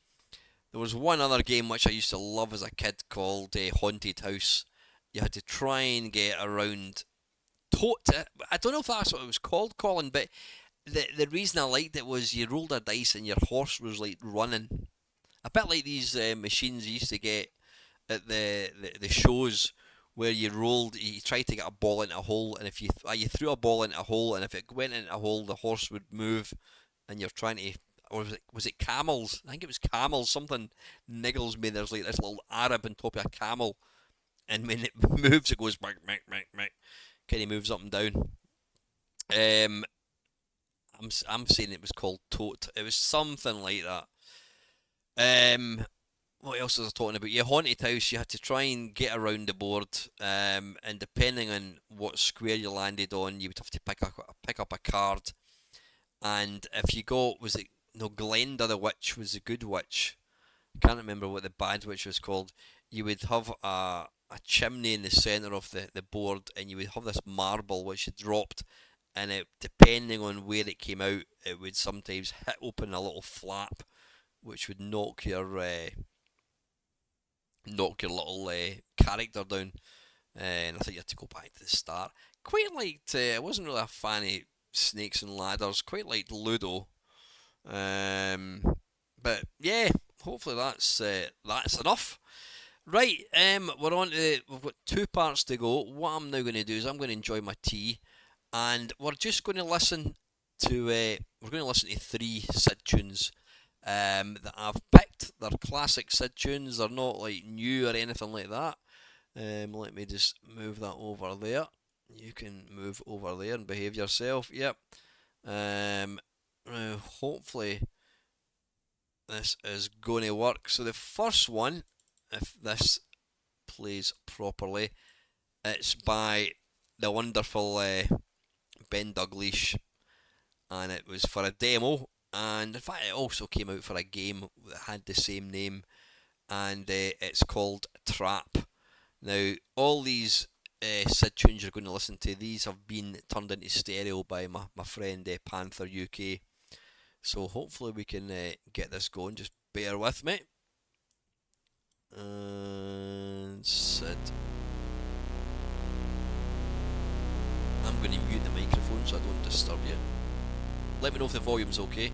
S1: There was one other game which I used to love as a kid called Haunted House. You had to try and get around. I don't know if that's what it was called, Colin, but the reason I liked it was you rolled a dice and your horse was like running. A bit like these machines you used to get at the shows where you tried to get a ball into a hole, and if you threw a ball into a hole, and if it went into a hole, the horse would move, and you're trying to, or was it camels? I think it was camels. Something niggles me. There's like this little Arab on top of a camel, and when it moves, it goes back, kind of moves up and down. Um, I'm saying it was called Tote. It was something like that. What else was I talking about? Yeah, Haunted House. You had to try and get around the board, and depending on what square you landed on, you would have to pick up a card. And if you got, was it no, Glenda the witch was the good witch. Can't remember what the bad witch was called. You would have a chimney in the centre of the board, and you would have this marble which you dropped, and it, depending on where it came out, it would sometimes hit open a little flap, which would knock your little character down, and I think you had to go back to the start. Quite liked. I wasn't really a fan of snakes and ladders. Quite liked Ludo. But yeah, hopefully that's enough. Right, we're on to we've got two parts to go. What I'm now going to do is I'm going to enjoy my tea, and we're just going to listen to three Sid tunes that I've picked. They're classic Sid tunes. They're not like new or anything like that. Let me just move that over there. You can move over there and behave yourself. Yep. Now hopefully this is going to work. So the first one, if this plays properly, it's by the wonderful Ben Dalglish, and it was for a demo, and in fact it also came out for a game that had the same name, and it's called Trap. Now all these Sid tunes you're going to listen to, these have been turned into stereo by my friend Panther UK, so hopefully we can get this going. Just bear with me. And Sid, I'm going to mute the microphone so I don't disturb you. Let me know if the volume's okay.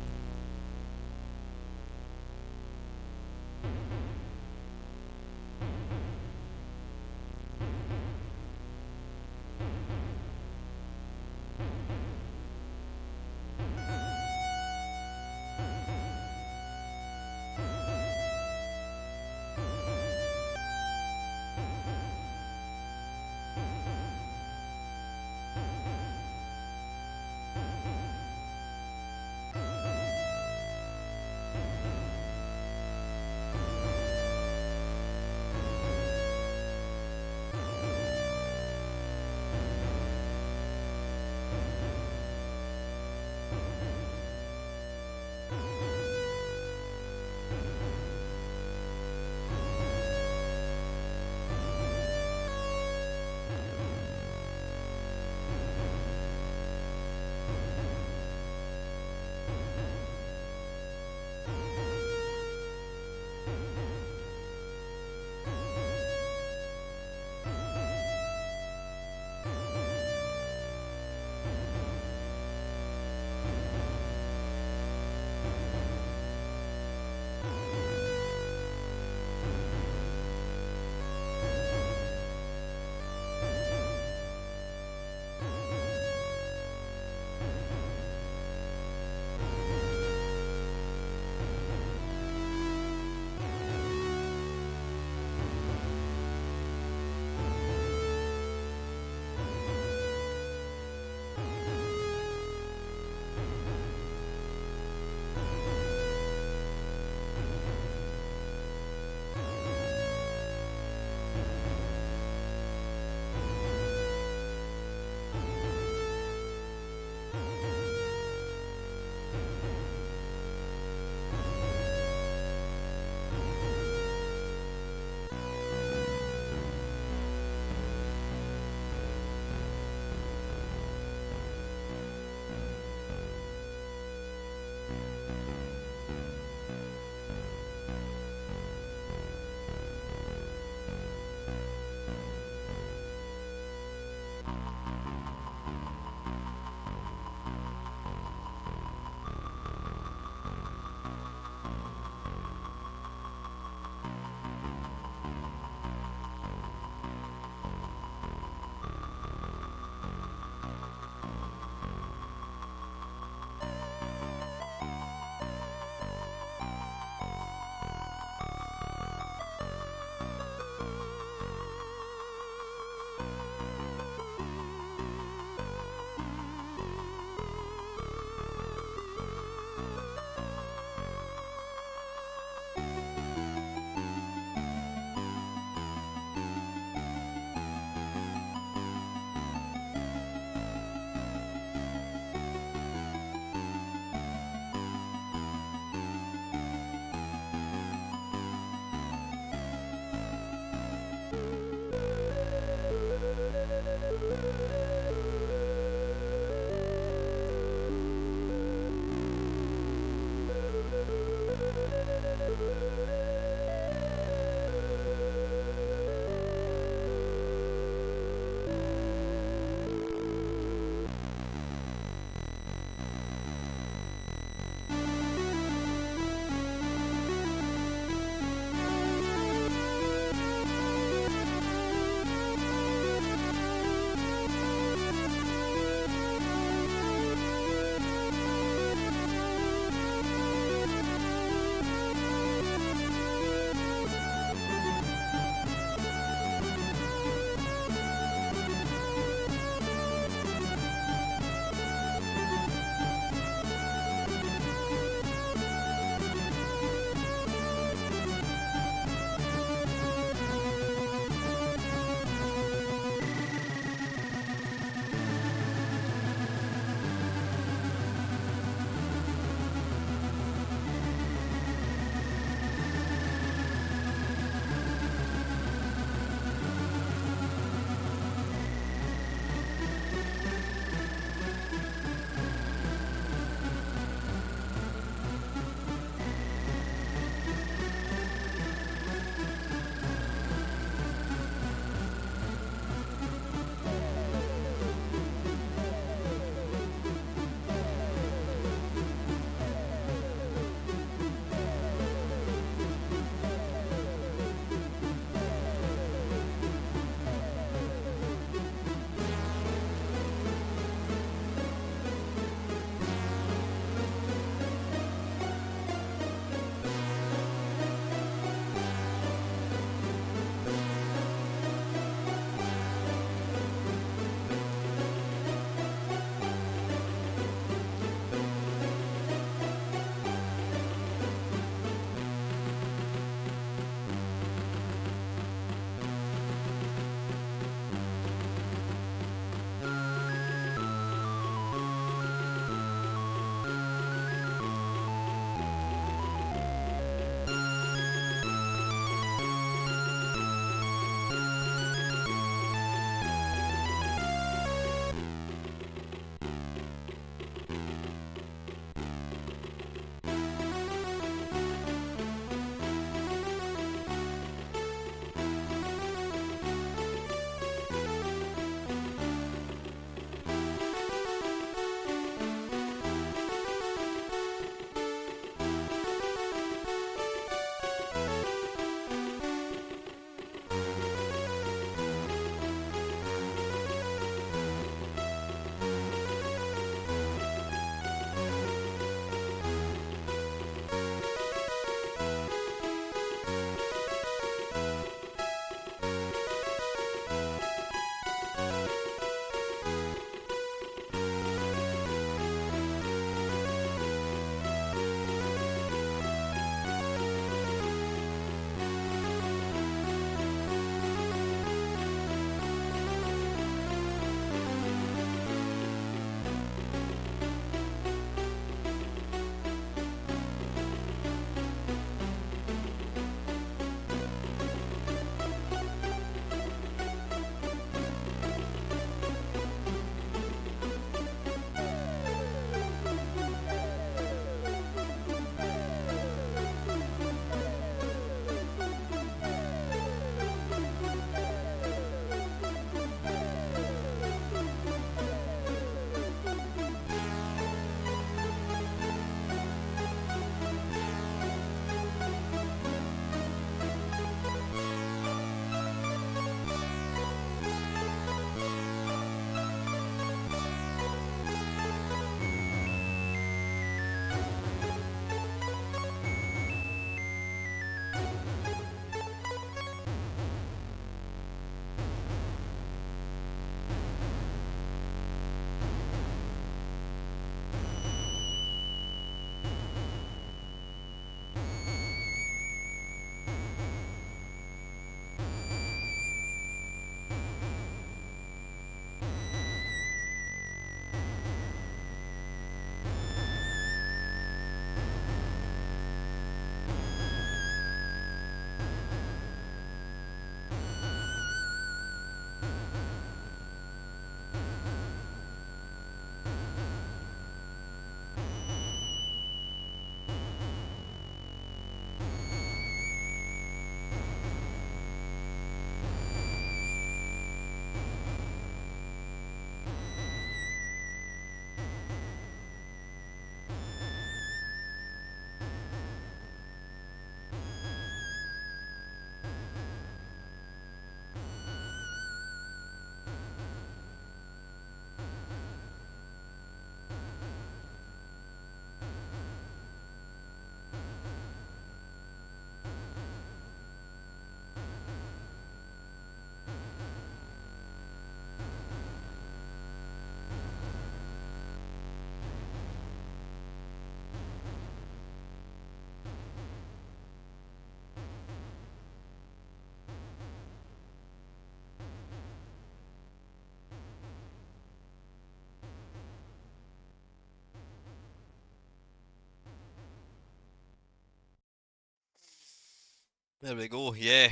S1: There we go. Yeah.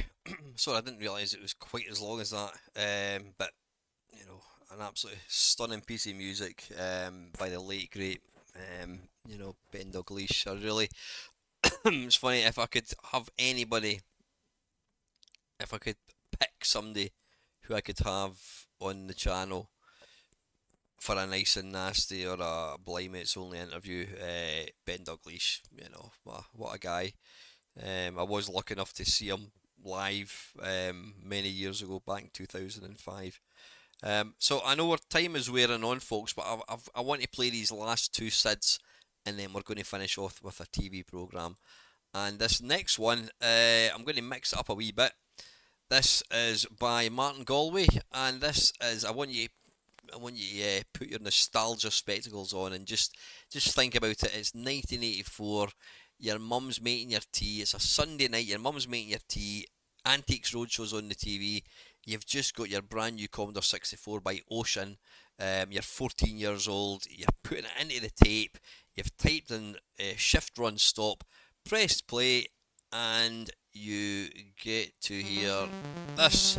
S1: Sorry, I didn't realise it was quite as long as that. But you know, an absolutely stunning piece of music by the late great Ben Dalglish. I really, it's funny if I could have anybody, if I could pick somebody who I could have on the channel for a nice and nasty or a blimey it's only interview, Ben Dalglish. You know, what a guy. I was lucky enough to see him live many years ago, back in 2005. So I know our time is wearing on, folks, but I want to play these last two SIDs, and then we're going to finish off with a TV programme. And this next one, I'm going to mix it up a wee bit. This is by Martin Galway, and this is I want you to put your nostalgia spectacles on and just think about it. It's 1984. Your mum's making your tea. It's a Sunday night. Your mum's making your tea. Antiques Roadshow's on the TV. You've just got your brand new Commodore 64 by Ocean. You're 14 years old. You're putting it into the tape. You've typed in shift run stop, pressed play, and you get to hear this.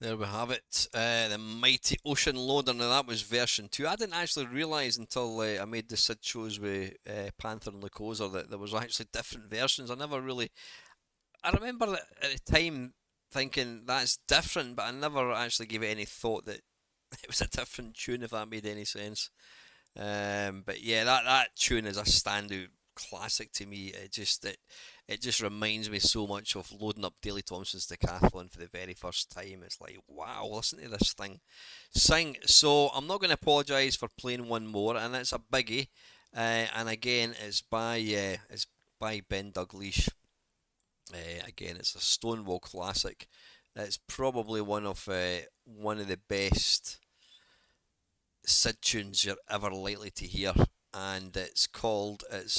S1: There we have it. The Mighty Ocean Loader. Now that was version 2. I didn't actually realise until I made the Sid shows with Panther and Lucosa that there was actually different versions. I never really. I remember that at the time thinking that's different, but I never actually gave it any thought that it was a different tune, if that made any sense. But yeah, that tune is a standout classic to me. It just reminds me so much of loading up Daley Thompson's Decathlon for the very first time. It's like, wow, listen to this thing sing. So I'm not going to apologise for playing one more, and it's a biggie. And again, it's by Ben Dalglish. Again, it's a Stonewall classic. It's probably one of the best Sid tunes you're ever likely to hear, and it's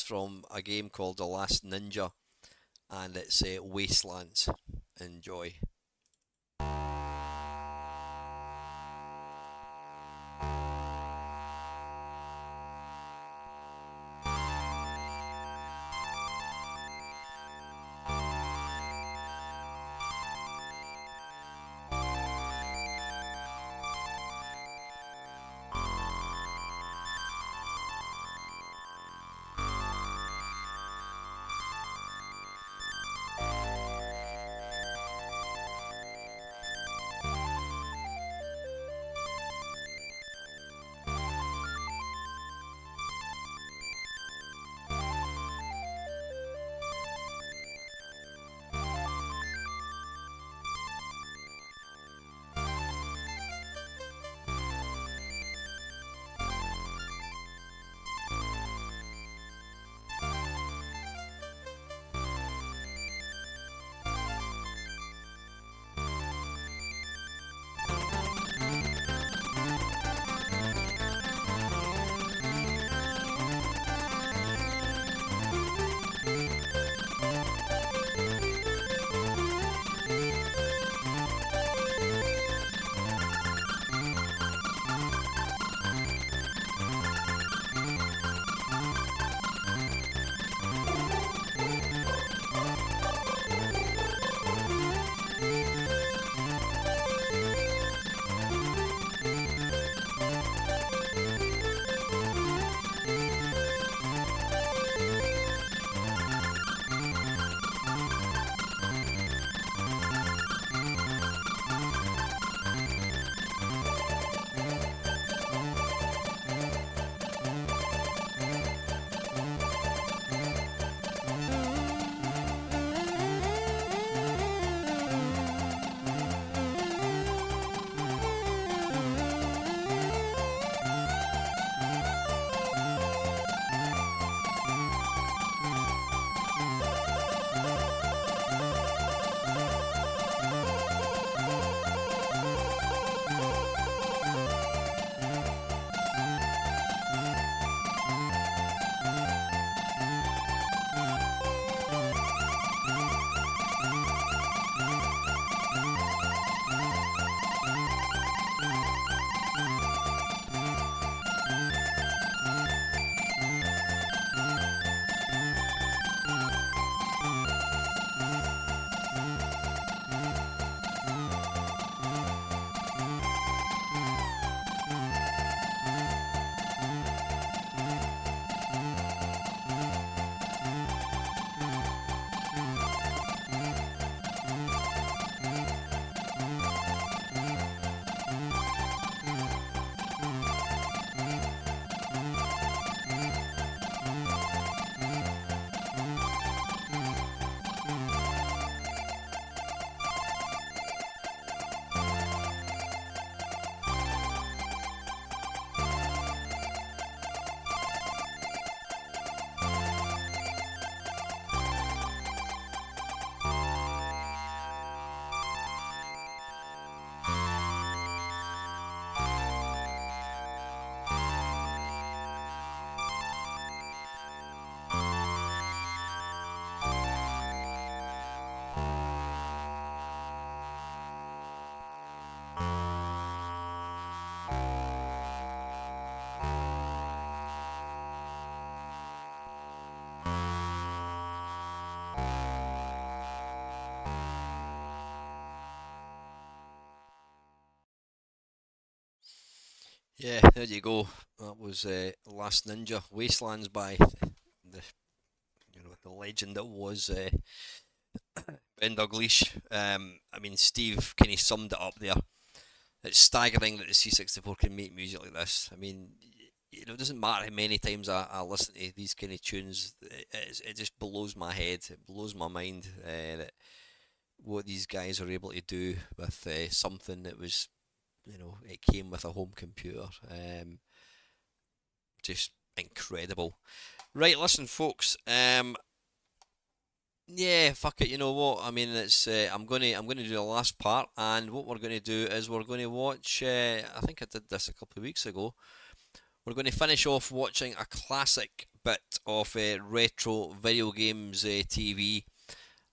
S1: from a game called The Last Ninja, and it's Wastelands. Enjoy. Yeah, there you go. That was Last Ninja Wastelands by the the legend that was Ben Dalglish. I mean, Steve kind of summed it up there. It's staggering that the C64 can make music like this. I mean, it doesn't matter how many times I listen to these kind of tunes. It just blows my head. It blows my mind that what these guys are able to do with something that was, it came with a home computer. Just incredible. Right, listen, folks. Yeah, fuck it. You know what? I mean, it's I'm gonna do the last part, and what we're gonna do is we're gonna watch. I think I did this a couple of weeks ago. We're going to finish off watching a classic bit of retro video games TV.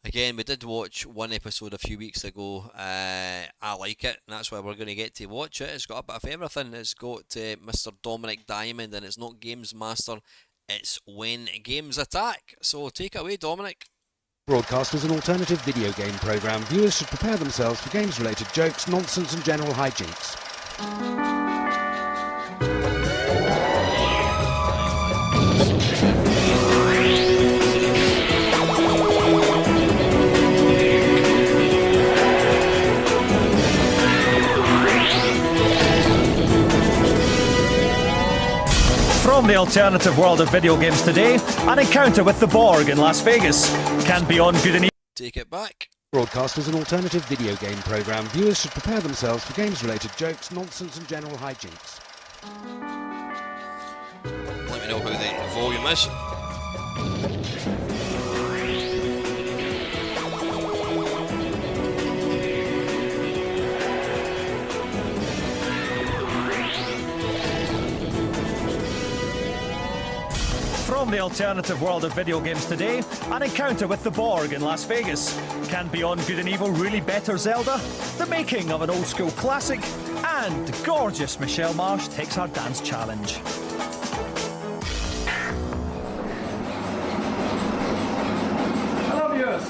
S1: Again, we did watch one episode a few weeks ago. I like it, and that's why we're going to get to watch it. It's got a bit of everything. It's got Mr. Dominic Diamond, and it's not Games Master. It's When Games Attack. So take it away, Dominic.
S2: Broadcast is an alternative video game program. Viewers should prepare themselves for games-related jokes, nonsense, and general hijinks.
S3: From the alternative world of video games today, an encounter with the Borg in Las Vegas. Can Beyond Good and Evil
S1: take it back?
S2: Broadcast is an alternative video game program. Viewers should prepare themselves for games-related jokes, nonsense, and general hijinks.
S1: Let me know how the volume is.
S3: From the alternative world of video games today, an encounter with the Borg in Las Vegas. Can Beyond Good and Evil really better Zelda? The making of an old school classic, and gorgeous Michelle Marsh takes her dance challenge. Hello viewers.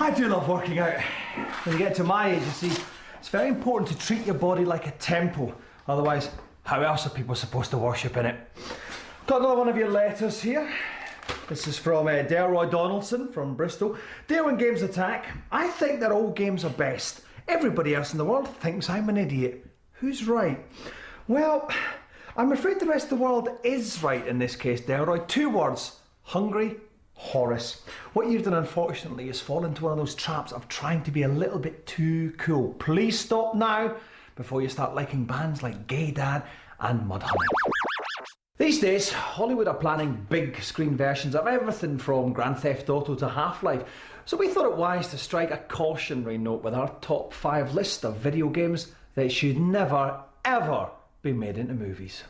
S3: I do love working out. When you get to my age, you see, it's very important to treat your body like a temple. Otherwise, how else are people supposed to worship in it? Got another one of your letters here. This is from Delroy Donaldson from Bristol. Dear When Games Attack, I think that old games are best. Everybody else in the world thinks I'm an idiot. Who's right? Well, I'm afraid the rest of the world is right in this case, Delroy. 2 words: hungry Horace. What you've done, unfortunately, is fall into one of those traps of trying to be a little bit too cool. Please stop now before you start liking bands like Gay Dad and Mudhoney. These days, Hollywood are planning big screen versions of everything from Grand Theft Auto to Half-Life, so we thought it wise to strike a cautionary note with our top 5 list of video games that should never, ever be made into movies.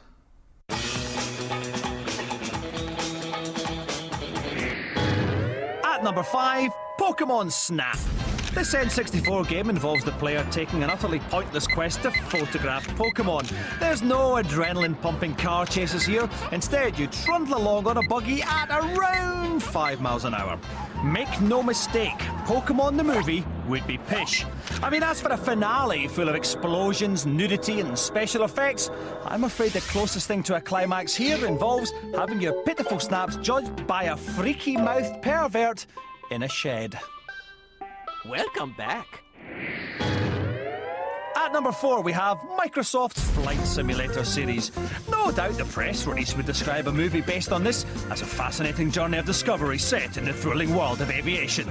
S3: At number 5, Pokemon Snap. This N64 game involves the player taking an utterly pointless quest to photograph Pokemon. There's no adrenaline-pumping car chases here. Instead, you trundle along on a buggy at around 5 miles an hour. Make no mistake, Pokemon the movie would be pish. I mean, as for a finale full of explosions, nudity and special effects, I'm afraid the closest thing to a climax here involves having your pitiful snaps judged by a freaky-mouthed pervert in a shed.
S4: Welcome back.
S3: At number 4, we have Microsoft's Flight Simulator series. No doubt the press release would describe a movie based on this as a fascinating journey of discovery set in the thrilling world of aviation.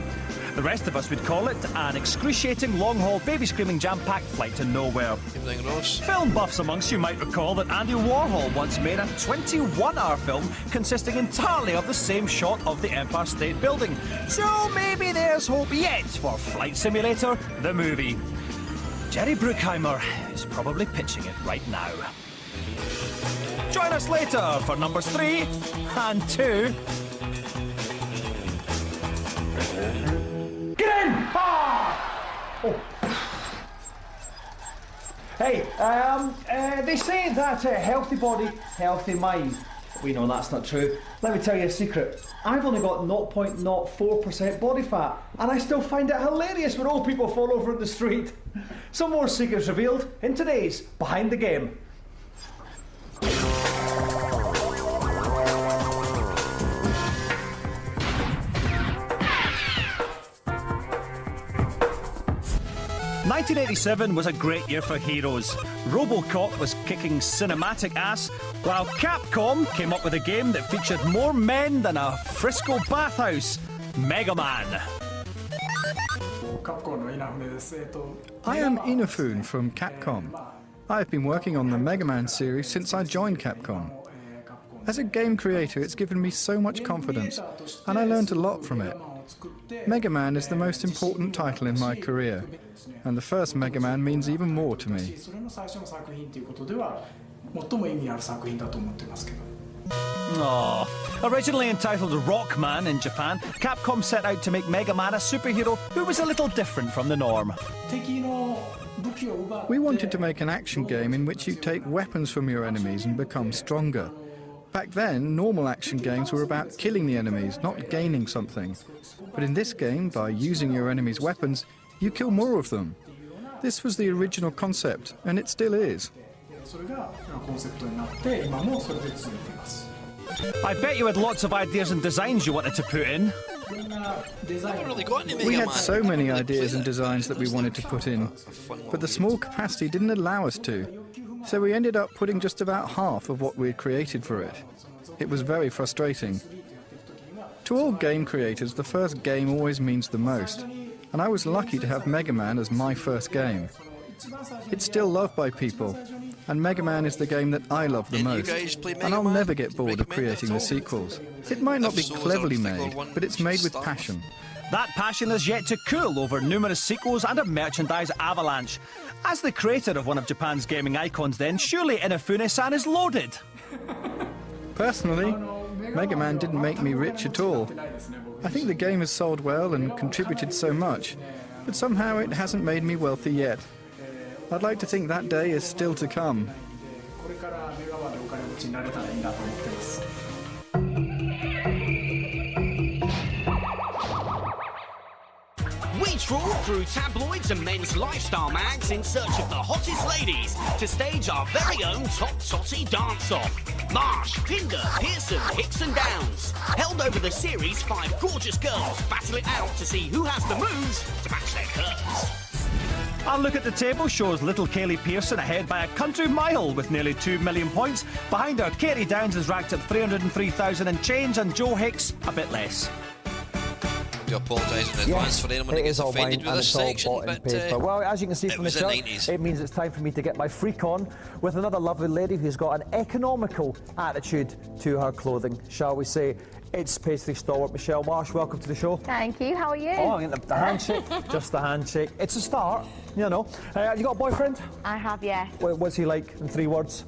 S3: The rest of us would call it an excruciating, long-haul, baby-screaming, jam-packed flight to nowhere.
S1: Evening, Ross.
S3: Film buffs amongst you might recall that Andy Warhol once made a 21-hour film consisting entirely of the same shot of the Empire State Building. So maybe there's hope yet for Flight Simulator, the movie. Jerry Bruckheimer is probably pitching it right now. Join us later for numbers 3 and 2. Get in! Ah! Oh. Hey, they say that healthy body, healthy mind. We know that's not true. Let me tell you a secret. I've only got 0.04% body fat, and I still find it hilarious when old people fall over in the street. Some more secrets revealed in today's Behind the Game.
S5: ...1987 was a great year for heroes. RoboCop was kicking cinematic ass, while Capcom came up with a game that featured more men than a Frisco bathhouse, Mega Man.
S6: I am Inafune from Capcom. I've been working on the Mega Man series since I joined Capcom. As a game creator, it's given me so much confidence, and I learned a lot from it. Mega Man is the most important title in my career, and the first Mega Man means even more to me.
S5: Originally entitled Rockman in Japan, Capcom set out to make Mega Man a superhero who was a little different from the norm.
S6: We wanted to make an action game in which you take weapons from your enemies and become stronger. Back then, normal action games were about killing the enemies, not gaining something. But in this game, by using your enemy's weapons, you kill more of them. This was the original concept, and it still is.
S5: I bet you had lots of ideas and designs you wanted to put in.
S1: Never really got any Mega
S6: We had
S1: Man.
S6: so
S1: Never
S6: many
S1: really
S6: ideas
S1: played
S6: and
S1: it.
S6: designs that we wanted to put in,
S1: A fun
S6: but the
S1: little
S6: small capacity didn't allow us to. So we ended up putting just about half of what we'd created for it. It was very frustrating. To all game creators, the first game always means the most, and I was lucky to have Mega Man as my first game. It's still loved by people, and Mega Man is the game that I love the
S1: Any of you
S6: most,
S1: guys play Mega
S6: and I'll
S1: Man?
S6: never get bored of
S1: Recommend it
S6: creating
S1: at
S6: the
S1: all?
S6: sequels. It might not
S1: If
S6: be
S1: so, is there a
S6: cleverly
S1: particular
S6: made,
S1: one
S6: but it's
S1: you
S6: made with
S1: start
S6: passion.
S5: That passion is yet to cool over numerous sequels and a merchandise avalanche. As the creator of one of Japan's gaming icons then, surely Inafune-san is loaded.
S6: Personally, Mega Man didn't make me rich at all. I think the game has sold well and contributed so much, but somehow it hasn't made me wealthy yet. I'd like to think that day is still to come.
S7: We trawl through tabloids and men's lifestyle mags in search of the hottest ladies to stage our very own Top Totty dance-off. Marsh, Pinder, Pearson, Hicks and Downs. Held over the series, 5 gorgeous girls battle it out to see who has the moves to match their curves.
S5: Our look at the table shows little Kaylee Pearson ahead by a country mile with nearly 2 million points. Behind her, Katie Downs is ranked at 303,000 and change, and Joe Hicks a bit less.
S1: I do apologise in advance for anyone that gets offended with this section, but
S3: well, as you can see
S1: it
S3: from the
S1: was the
S3: shirt,
S1: 90s.
S3: it means it's time for me to get my freak on with another lovely lady who's got an economical attitude to her clothing, shall we say. It's pastry stalwart Michelle Marsh. Welcome to the show.
S8: Thank you. How are you?
S3: Oh, I get the handshake, just the handshake. It's a start, you know. You got a boyfriend?
S8: I have, yes.
S3: What's he like in 3 words?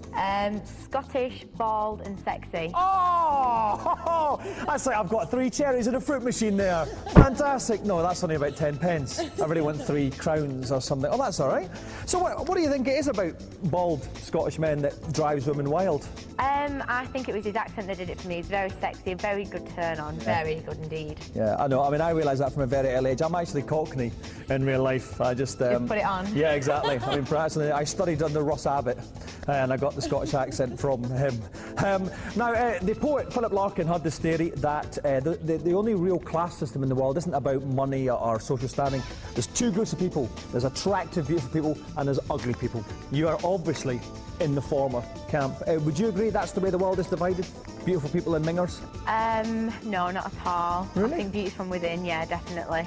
S8: Scottish, bald, and sexy.
S3: Oh, that's like I've got 3 cherries in a fruit machine there. Fantastic. No, that's only about 10 pence. I really want 3 crowns or something. Oh, that's all right. So what do you think it is about bald Scottish men that drives women wild?
S8: I think it was his accent that did it for me. He's very sexy, a very good turn on, very good indeed.
S3: Yeah, I know. I mean, I realise that from a very early age. I'm actually Cockney in real life. I just...
S8: Just put it on.
S3: Yeah, exactly. I mean, perhaps I studied under Ross Abbott and I got the Scottish accent from him. Now, the poet Philip Larkin had this theory that the only real class system in the world isn't about money or social standing. There's 2 groups of people. There's attractive, beautiful people and there's ugly people. You are obviously in the former camp. Would you agree that's the way the world is divided? Beautiful people and mingers?
S8: No, not at all.
S3: Really?
S8: I think beauty's from within, yeah, definitely.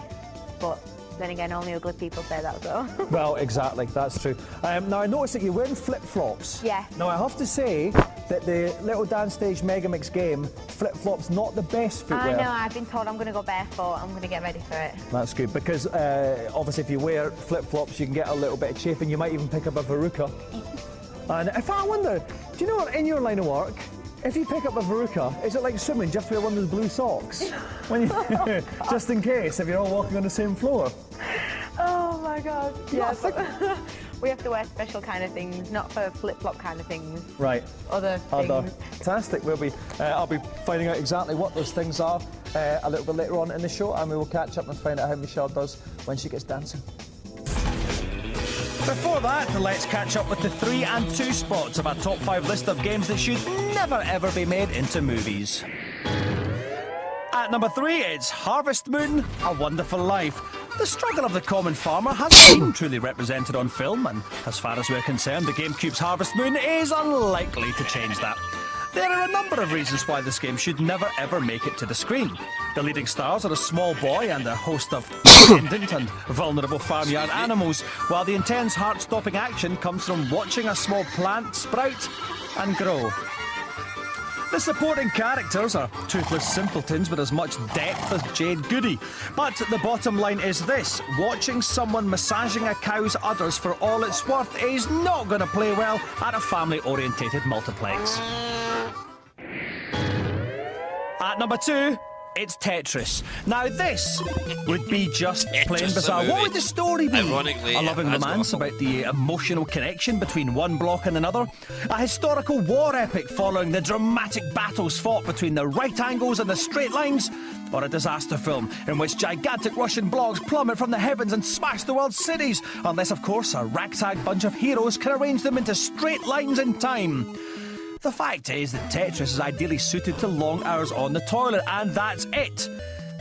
S8: But then again, only ugly people say that, so.
S3: Well, exactly, that's true. Now, I noticed that you're wearing flip-flops.
S8: Yes.
S3: Now, I have to say that the Little Dance Stage Megamix game, flip-flops not the best
S8: I
S3: footwear.
S8: know, I've been told I'm going to go barefoot. I'm going to get ready for it.
S3: That's good, because obviously if you wear flip-flops, you can get a little bit of chafing. You might even pick up a verruca. And if I wonder, do you know what, in your line of work, if you pick up a verruca, is it like swimming? Do you have to wear one of those blue socks? When you, just in case, if you're all walking on the same floor.
S8: Oh my God.
S3: Yeah,
S8: Yeah, We have to wear special kind of things, not for flip-flop kind of things.
S3: Right.
S8: Other things.
S3: Fantastic. I'll be finding out exactly what those things are a little bit later on in the show, and we will catch up and find out how Michelle does when she gets dancing.
S5: Before that, let's catch up with the 3 and 2 spots of our top 5 list of games that should never ever be made into movies. At number 3, it's Harvest Moon, A Wonderful Life. The struggle of the common farmer hasn't been truly represented on film, and as far as we're concerned, the GameCube's Harvest Moon is unlikely to change that. There are a number of reasons why this game should never ever make it to the screen. The leading stars are a small boy and a host of dependent and vulnerable farmyard animals, while the intense heart-stopping action comes from watching a small plant sprout and grow. The supporting characters are toothless simpletons with as much depth as Jade Goody. But the bottom line is this: watching someone massaging a cow's udders for all it's worth is not going to play well at a family-orientated multiplex. At number 2, it's Tetris. Now this would be just plain bizarre. What would the story be?
S1: Ironically,
S5: a loving romance about the emotional connection between one block and another? A historical war epic following the dramatic battles fought between the right angles and the straight lines? Or a disaster film in which gigantic Russian blocks plummet from the heavens and smash the world's cities? Unless, of course, a ragtag bunch of heroes can arrange them into straight lines in time. The fact is that Tetris is ideally suited to long hours on the toilet, and that's it.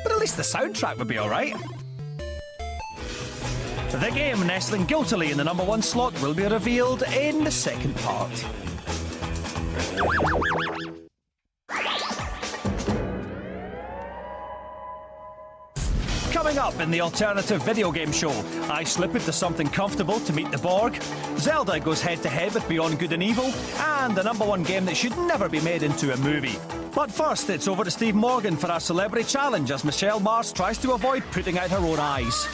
S5: But at least the soundtrack would be alright. The game nestling guiltily in the number 1 slot will be revealed in the second part. Coming up in the alternative video game show, I slip into something comfortable to meet the Borg, Zelda goes head-to-head with Beyond Good and Evil, and the number 1 game that should never be made into a movie. But first, it's over to Steve Morgan for our celebrity challenge as Michelle Mars tries to avoid putting out her own eyes.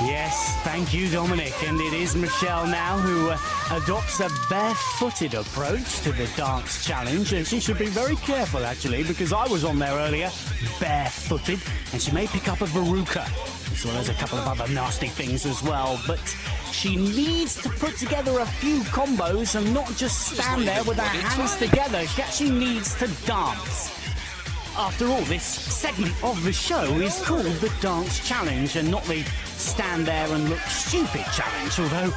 S9: Yes, thank you, Dominic. And it is Michelle now who adopts a barefooted approach to the dance challenge. And she should be very careful, actually, because I was on there earlier, barefooted, and she may pick up a verruca, as well as a couple of other nasty things as well. But she needs to put together a few combos and not just stand there with her hands together. She actually needs to dance. After all, this segment of the show is called the Dance Challenge and not the Stand There and Look Stupid Challenge, although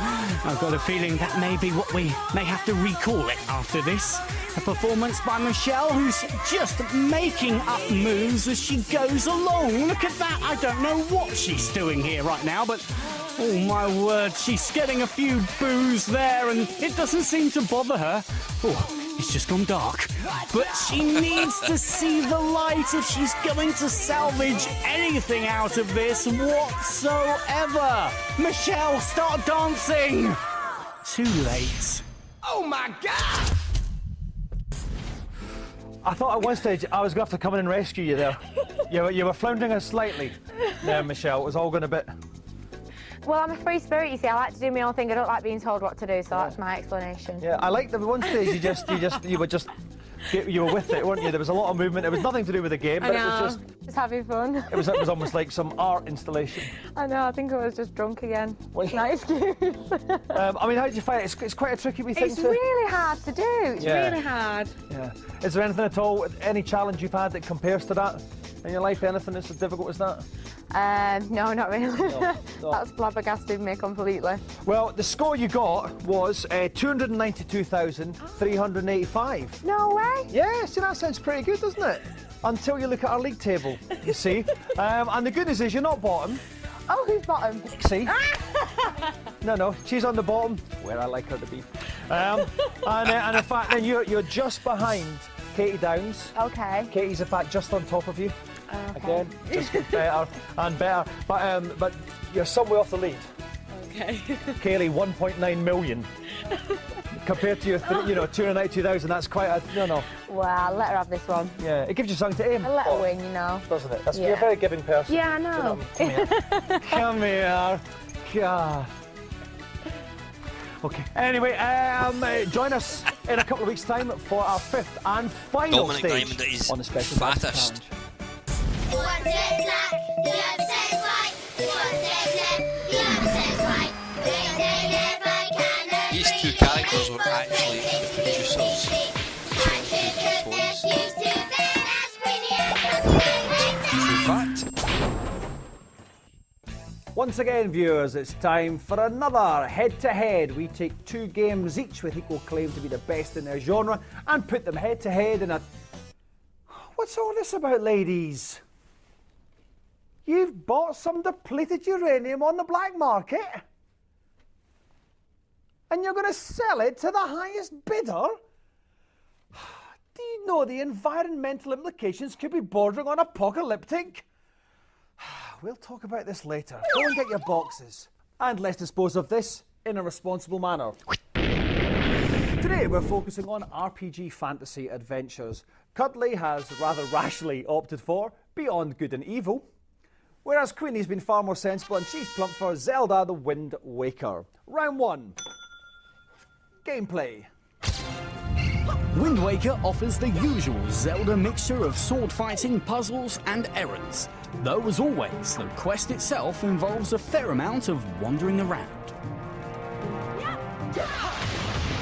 S9: I've got a feeling that may be what we may have to recall it after this. A performance by Michelle, who's just making up moves as she goes along. Look at that. I don't know what she's doing here right now, but oh my word, she's getting a few boos there and it doesn't seem to bother her. Oh, it's just gone dark. But she needs to see the light if she's going to salvage anything out of this whatsoever. Michelle, start dancing. Too late.
S7: Oh my God!
S3: I thought at one stage I was going to have to come in and rescue you there. You were floundering us slightly there, Michelle. It was all going a bit...
S8: Well, I'm a free spirit, you see. I like to do my own thing. I don't like being told what to do, so that's my explanation.
S3: Yeah, I liked the one stage you were with it, weren't you? There was a lot of movement. It was nothing to do with the game, but
S8: I know.
S3: it was
S8: just having fun.
S3: It was almost like some art installation.
S8: I know. I think I was just drunk again. Nice excuse.
S3: I mean, how did you find it? It's quite a tricky wee thing.
S8: It's really hard to do. It's really hard.
S3: Yeah. Is there anything at all, any challenge you've had that compares to that in your life? Anything that's as difficult as that?
S8: No, not really.
S3: No.
S8: That's flabbergasted me completely.
S3: Well, the score you got was 292,385.
S8: No way.
S3: Yeah, see, that sounds pretty good, doesn't it? Until you look at our league table, you see. And the good news is you're not bottom.
S8: Oh, who's bottom?
S3: See? No, she's on the bottom, where I like her to be. And in fact, then you're just behind Katie Downs.
S8: Okay.
S3: Katie's in fact just on top of you.
S8: Okay.
S3: Again, just better and better. But you're somewhere off the lead.
S10: Okay.
S3: Kaylee, 1.9 million. Compared to your, 292,000, that's quite a... No.
S8: Well, let her have this one.
S3: Yeah, it gives you something to aim
S8: I'll let her
S3: for,
S8: win, you know.
S3: doesn't it? You're a very giving person.
S8: Yeah, I know.
S3: Come here. Come here. God. Okay. Anyway, join us in a couple of weeks' time for our 5th and final
S1: Dominic
S3: stage
S1: Diamond is
S3: on the special
S1: fattest.
S11: One says black, the other says white. One says left, the other says right.
S3: Once again, viewers, it's time for another head-to-head. We take two games each with equal claim to be the best in their genre and put them head-to-head in a... What's all this about, ladies? You've bought some depleted uranium on the black market? And you're going to sell it to the highest bidder? Do you know the environmental implications could be bordering on apocalyptic? We'll talk about this later. Go and get your boxes. And let's dispose of this in a responsible manner. Today we're focusing on RPG fantasy adventures. Cuddly has rather rashly opted for Beyond Good and Evil, whereas Queenie's been far more sensible and she's plumped for Zelda the Wind Waker. Round 1. Gameplay.
S9: Wind Waker offers the usual Zelda mixture of sword fighting, puzzles and errands. Though, as always, the quest itself involves a fair amount of wandering around.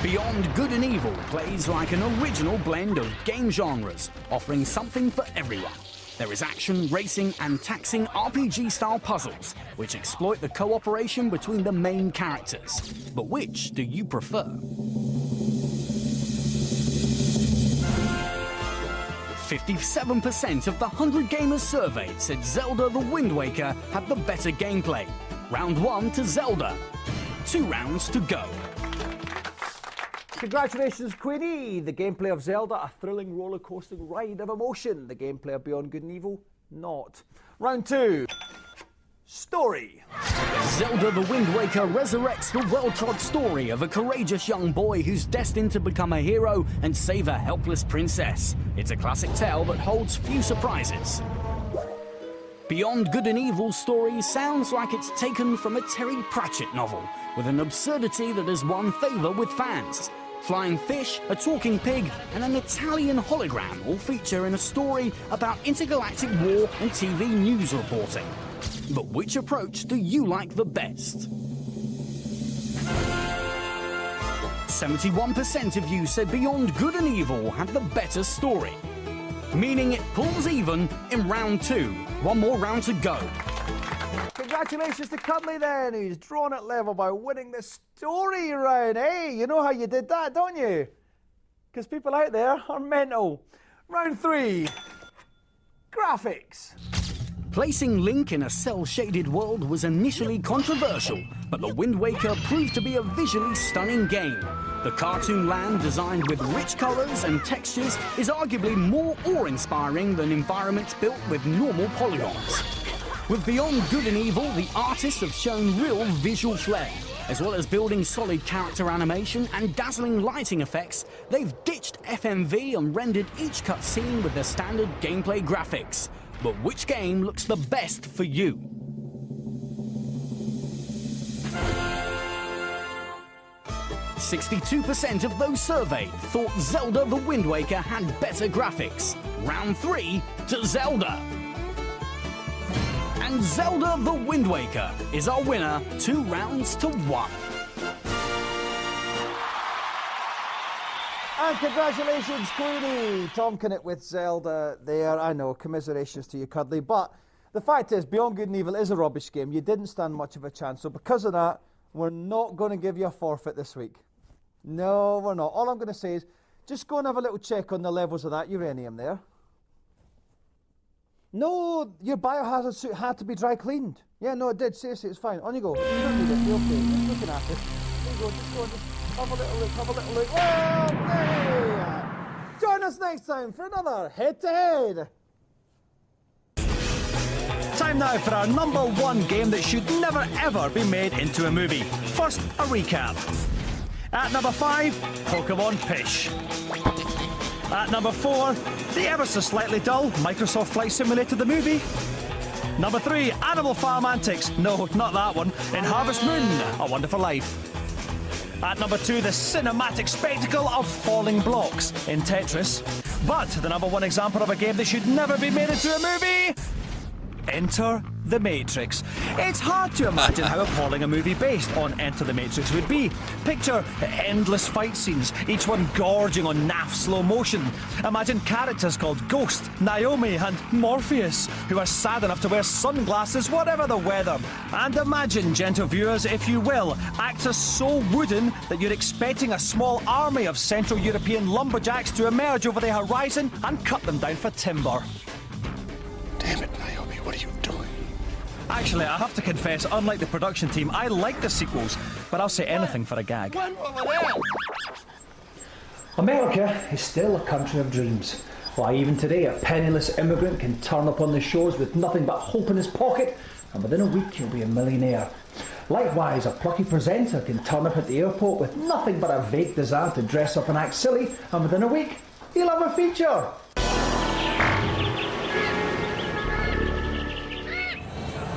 S9: Beyond Good and Evil plays like an original blend of game genres, offering something for everyone. There is action, racing and taxing RPG-style puzzles, which exploit the cooperation between the main characters. But which do you prefer? 57% of the 100 gamers surveyed said Zelda the Wind Waker had the better gameplay. Round 1 to Zelda. 2 rounds to go.
S3: Congratulations, Queenie! The gameplay of Zelda, a thrilling roller-coasting ride of emotion. The gameplay of Beyond Good and Evil, not. Round 2. Story.
S9: Zelda the Wind Waker resurrects the well-trod story of a courageous young boy who's destined to become a hero and save a helpless princess. It's a classic tale that holds few surprises. Beyond Good and Evil's story sounds like it's taken from a Terry Pratchett novel, with an absurdity that has won favour with fans. Flying fish, a talking pig, and an Italian hologram all feature in a story about intergalactic war and TV news reporting. But which approach do you like the best? 71% of you said Beyond Good and Evil had the better story, meaning it pulls even in round 2. One more round to go.
S3: Congratulations to Cuddly then, who's drawn it level by winning the story round. Hey, you know how you did that, don't you? Because people out there are mental. Round 3. Graphics.
S9: Placing Link in a cel-shaded world was initially controversial, but The Wind Waker proved to be a visually stunning game. The cartoon land, designed with rich colours and textures, is arguably more awe-inspiring than environments built with normal polygons. With Beyond Good and Evil, the artists have shown real visual flair. As well as building solid character animation and dazzling lighting effects, they've ditched FMV and rendered each cutscene with their standard gameplay graphics. But which game looks the best for you? (62% of those surveyed thought Zelda the Wind Waker had better graphics. Round 3 to Zelda. And Zelda the Wind Waker is our winner, 2 rounds to 1.
S3: And congratulations, Queenie! Tonking it with Zelda there. I know, commiserations to you, Cuddly. But the fact is, Beyond Good and Evil is a rubbish game. You didn't stand much of a chance. So because of that, we're not going to give you a forfeit this week. No, we're not. All I'm going to say is, just go and have a little check on the levels of that uranium there. No, your biohazard suit had to be dry cleaned. Yeah, no, it did. Seriously, it's fine. On you go. You don't need it. You're okay. Just looking at it. There you go. Just go. Just have a little look. Have a little look. Okay. Join us next time for another head-to-head.
S5: Time now for our number 1 game that should never ever be made into a movie. First, a recap. At number 5, Pokemon Pish. At number 4, the ever so slightly dull Microsoft Flight Simulator the movie. Number 3, Animal Farm Antics. No, not that one. In Harvest Moon, A Wonderful Life. At number 2, the cinematic spectacle of falling blocks in Tetris. But the number 1 example of a game that should never be made into a movie... Enter The Matrix. It's hard to imagine how appalling a movie based on Enter the Matrix would be. Picture endless fight scenes, each one gorging on naff slow motion. Imagine characters called Ghost, Naomi and Morpheus, who are sad enough to wear sunglasses whatever the weather. And imagine, gentle viewers, if you will, actors so wooden that you're expecting a small army of Central European lumberjacks to emerge over the horizon and cut them down for timber.
S2: Damn it, Naomi, what are you doing?
S5: Actually, I have to confess, unlike the production team, I like the sequels, but I'll say anything for a gag.
S3: America is still a country of dreams. Why, even today, a penniless immigrant can turn up on the shores with nothing but hope in his pocket, and within a week he'll be a millionaire. Likewise, a plucky presenter can turn up at the airport with nothing but a vague desire to dress up and act silly, and within a week, he'll have a feature.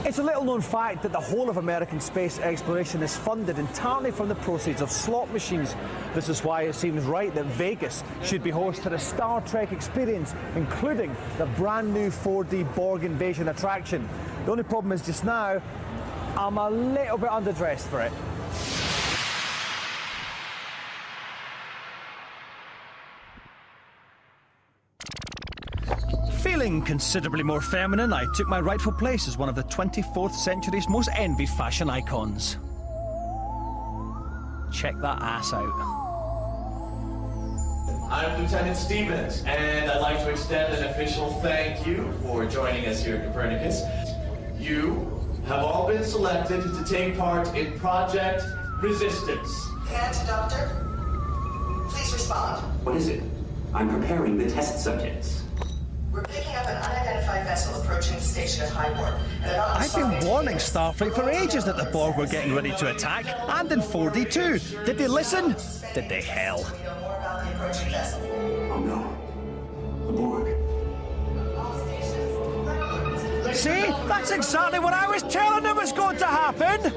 S3: It's a little known fact that the whole of American space exploration is funded entirely from the proceeds of slot machines. This is why it seems right that Vegas should be host to the Star Trek experience, including the brand new 4D Borg Invasion attraction. The only problem is just now, I'm a little bit underdressed for it.
S5: Feeling considerably more feminine, I took my rightful place as one of the 24th century's most envied fashion icons. Check that ass out.
S10: I'm Lieutenant Stevens, and I'd like to extend an official thank you for joining us here at Copernicus. You have all been selected to take part in Project Resistance.
S12: And, Doctor? Please respond.
S13: What is it? I'm preparing the test subjects.
S12: We're picking up an unidentified vessel approaching the station at high warp.
S5: I've been warning Starfleet for ages that the Borg were getting ready to attack, and in 4D too. Did they listen? Did they hell?
S13: Oh no. The Borg.
S5: See? That's exactly what I was telling them was going to happen!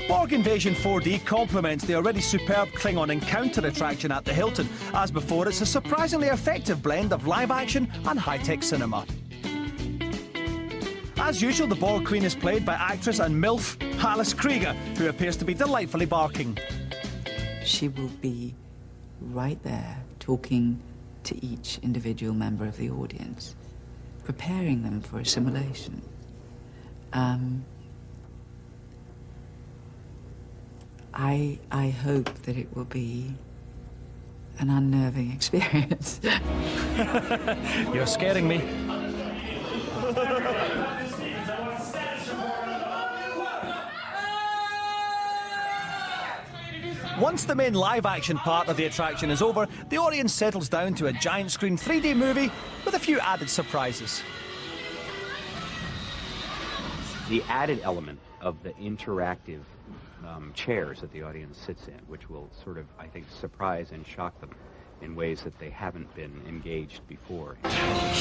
S5: Borg Invasion 4D complements the already superb Klingon Encounter attraction at the Hilton. As before, it's a surprisingly effective blend of live action and high-tech cinema. As usual, the Borg Queen is played by actress and MILF Alice Krieger, who appears to be delightfully barking.
S14: She will be right there, talking to each individual member of the audience, preparing them for assimilation. I hope that it will be an unnerving experience.
S5: You're scaring me. Once the main live-action part of the attraction is over, the audience settles down to a giant screen 3D movie with a few added surprises.
S15: The added element of the interactive chairs that the audience sits in, which will sort of, I think, surprise and shock them in ways that they haven't been engaged before.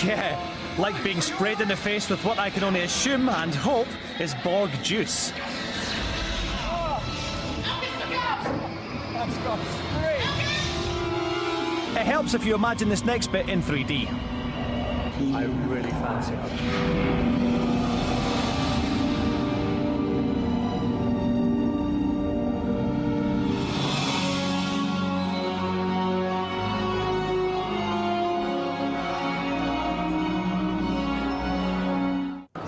S5: Yeah, like being sprayed in the face with what I can only assume and hope is Borg juice. It helps if you imagine this next bit in 3D. I really fancy it.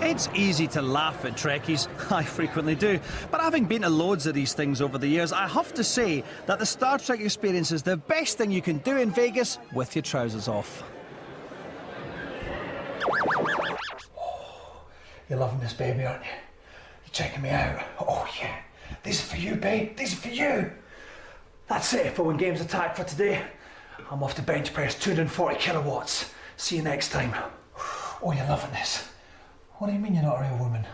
S5: It's easy to laugh at Trekkies, I frequently do, but having been to loads of these things over the years, I have to say that the Star Trek experience is the best thing you can do in Vegas with your trousers off.
S3: Oh, you're loving this baby, aren't you? You're checking me out. Oh yeah, this is for you, babe, this is for you. That's it for When Games Attack for today. I'm off to bench press 240 kilowatts. See you next time. Oh, you're loving this. What do you mean you're not a real woman?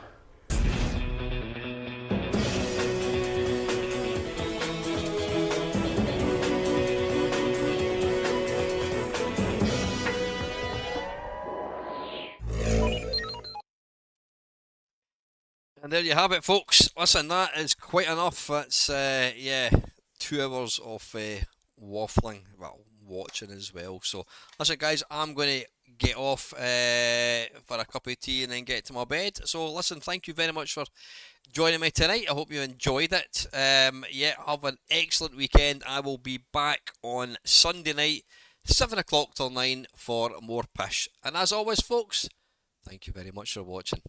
S1: And there you have it, folks. Listen, that is quite enough. That's, yeah, 2 hours of waffling. Well, watching as well. So listen guys, I'm going to get off for a cup of tea and then get to my bed. So listen, thank you very much for joining me tonight. I hope you enjoyed it. Yeah, have an excellent weekend. I will be back on Sunday night, 7 o'clock till 9 for more pish. And as always folks, thank you very much for watching.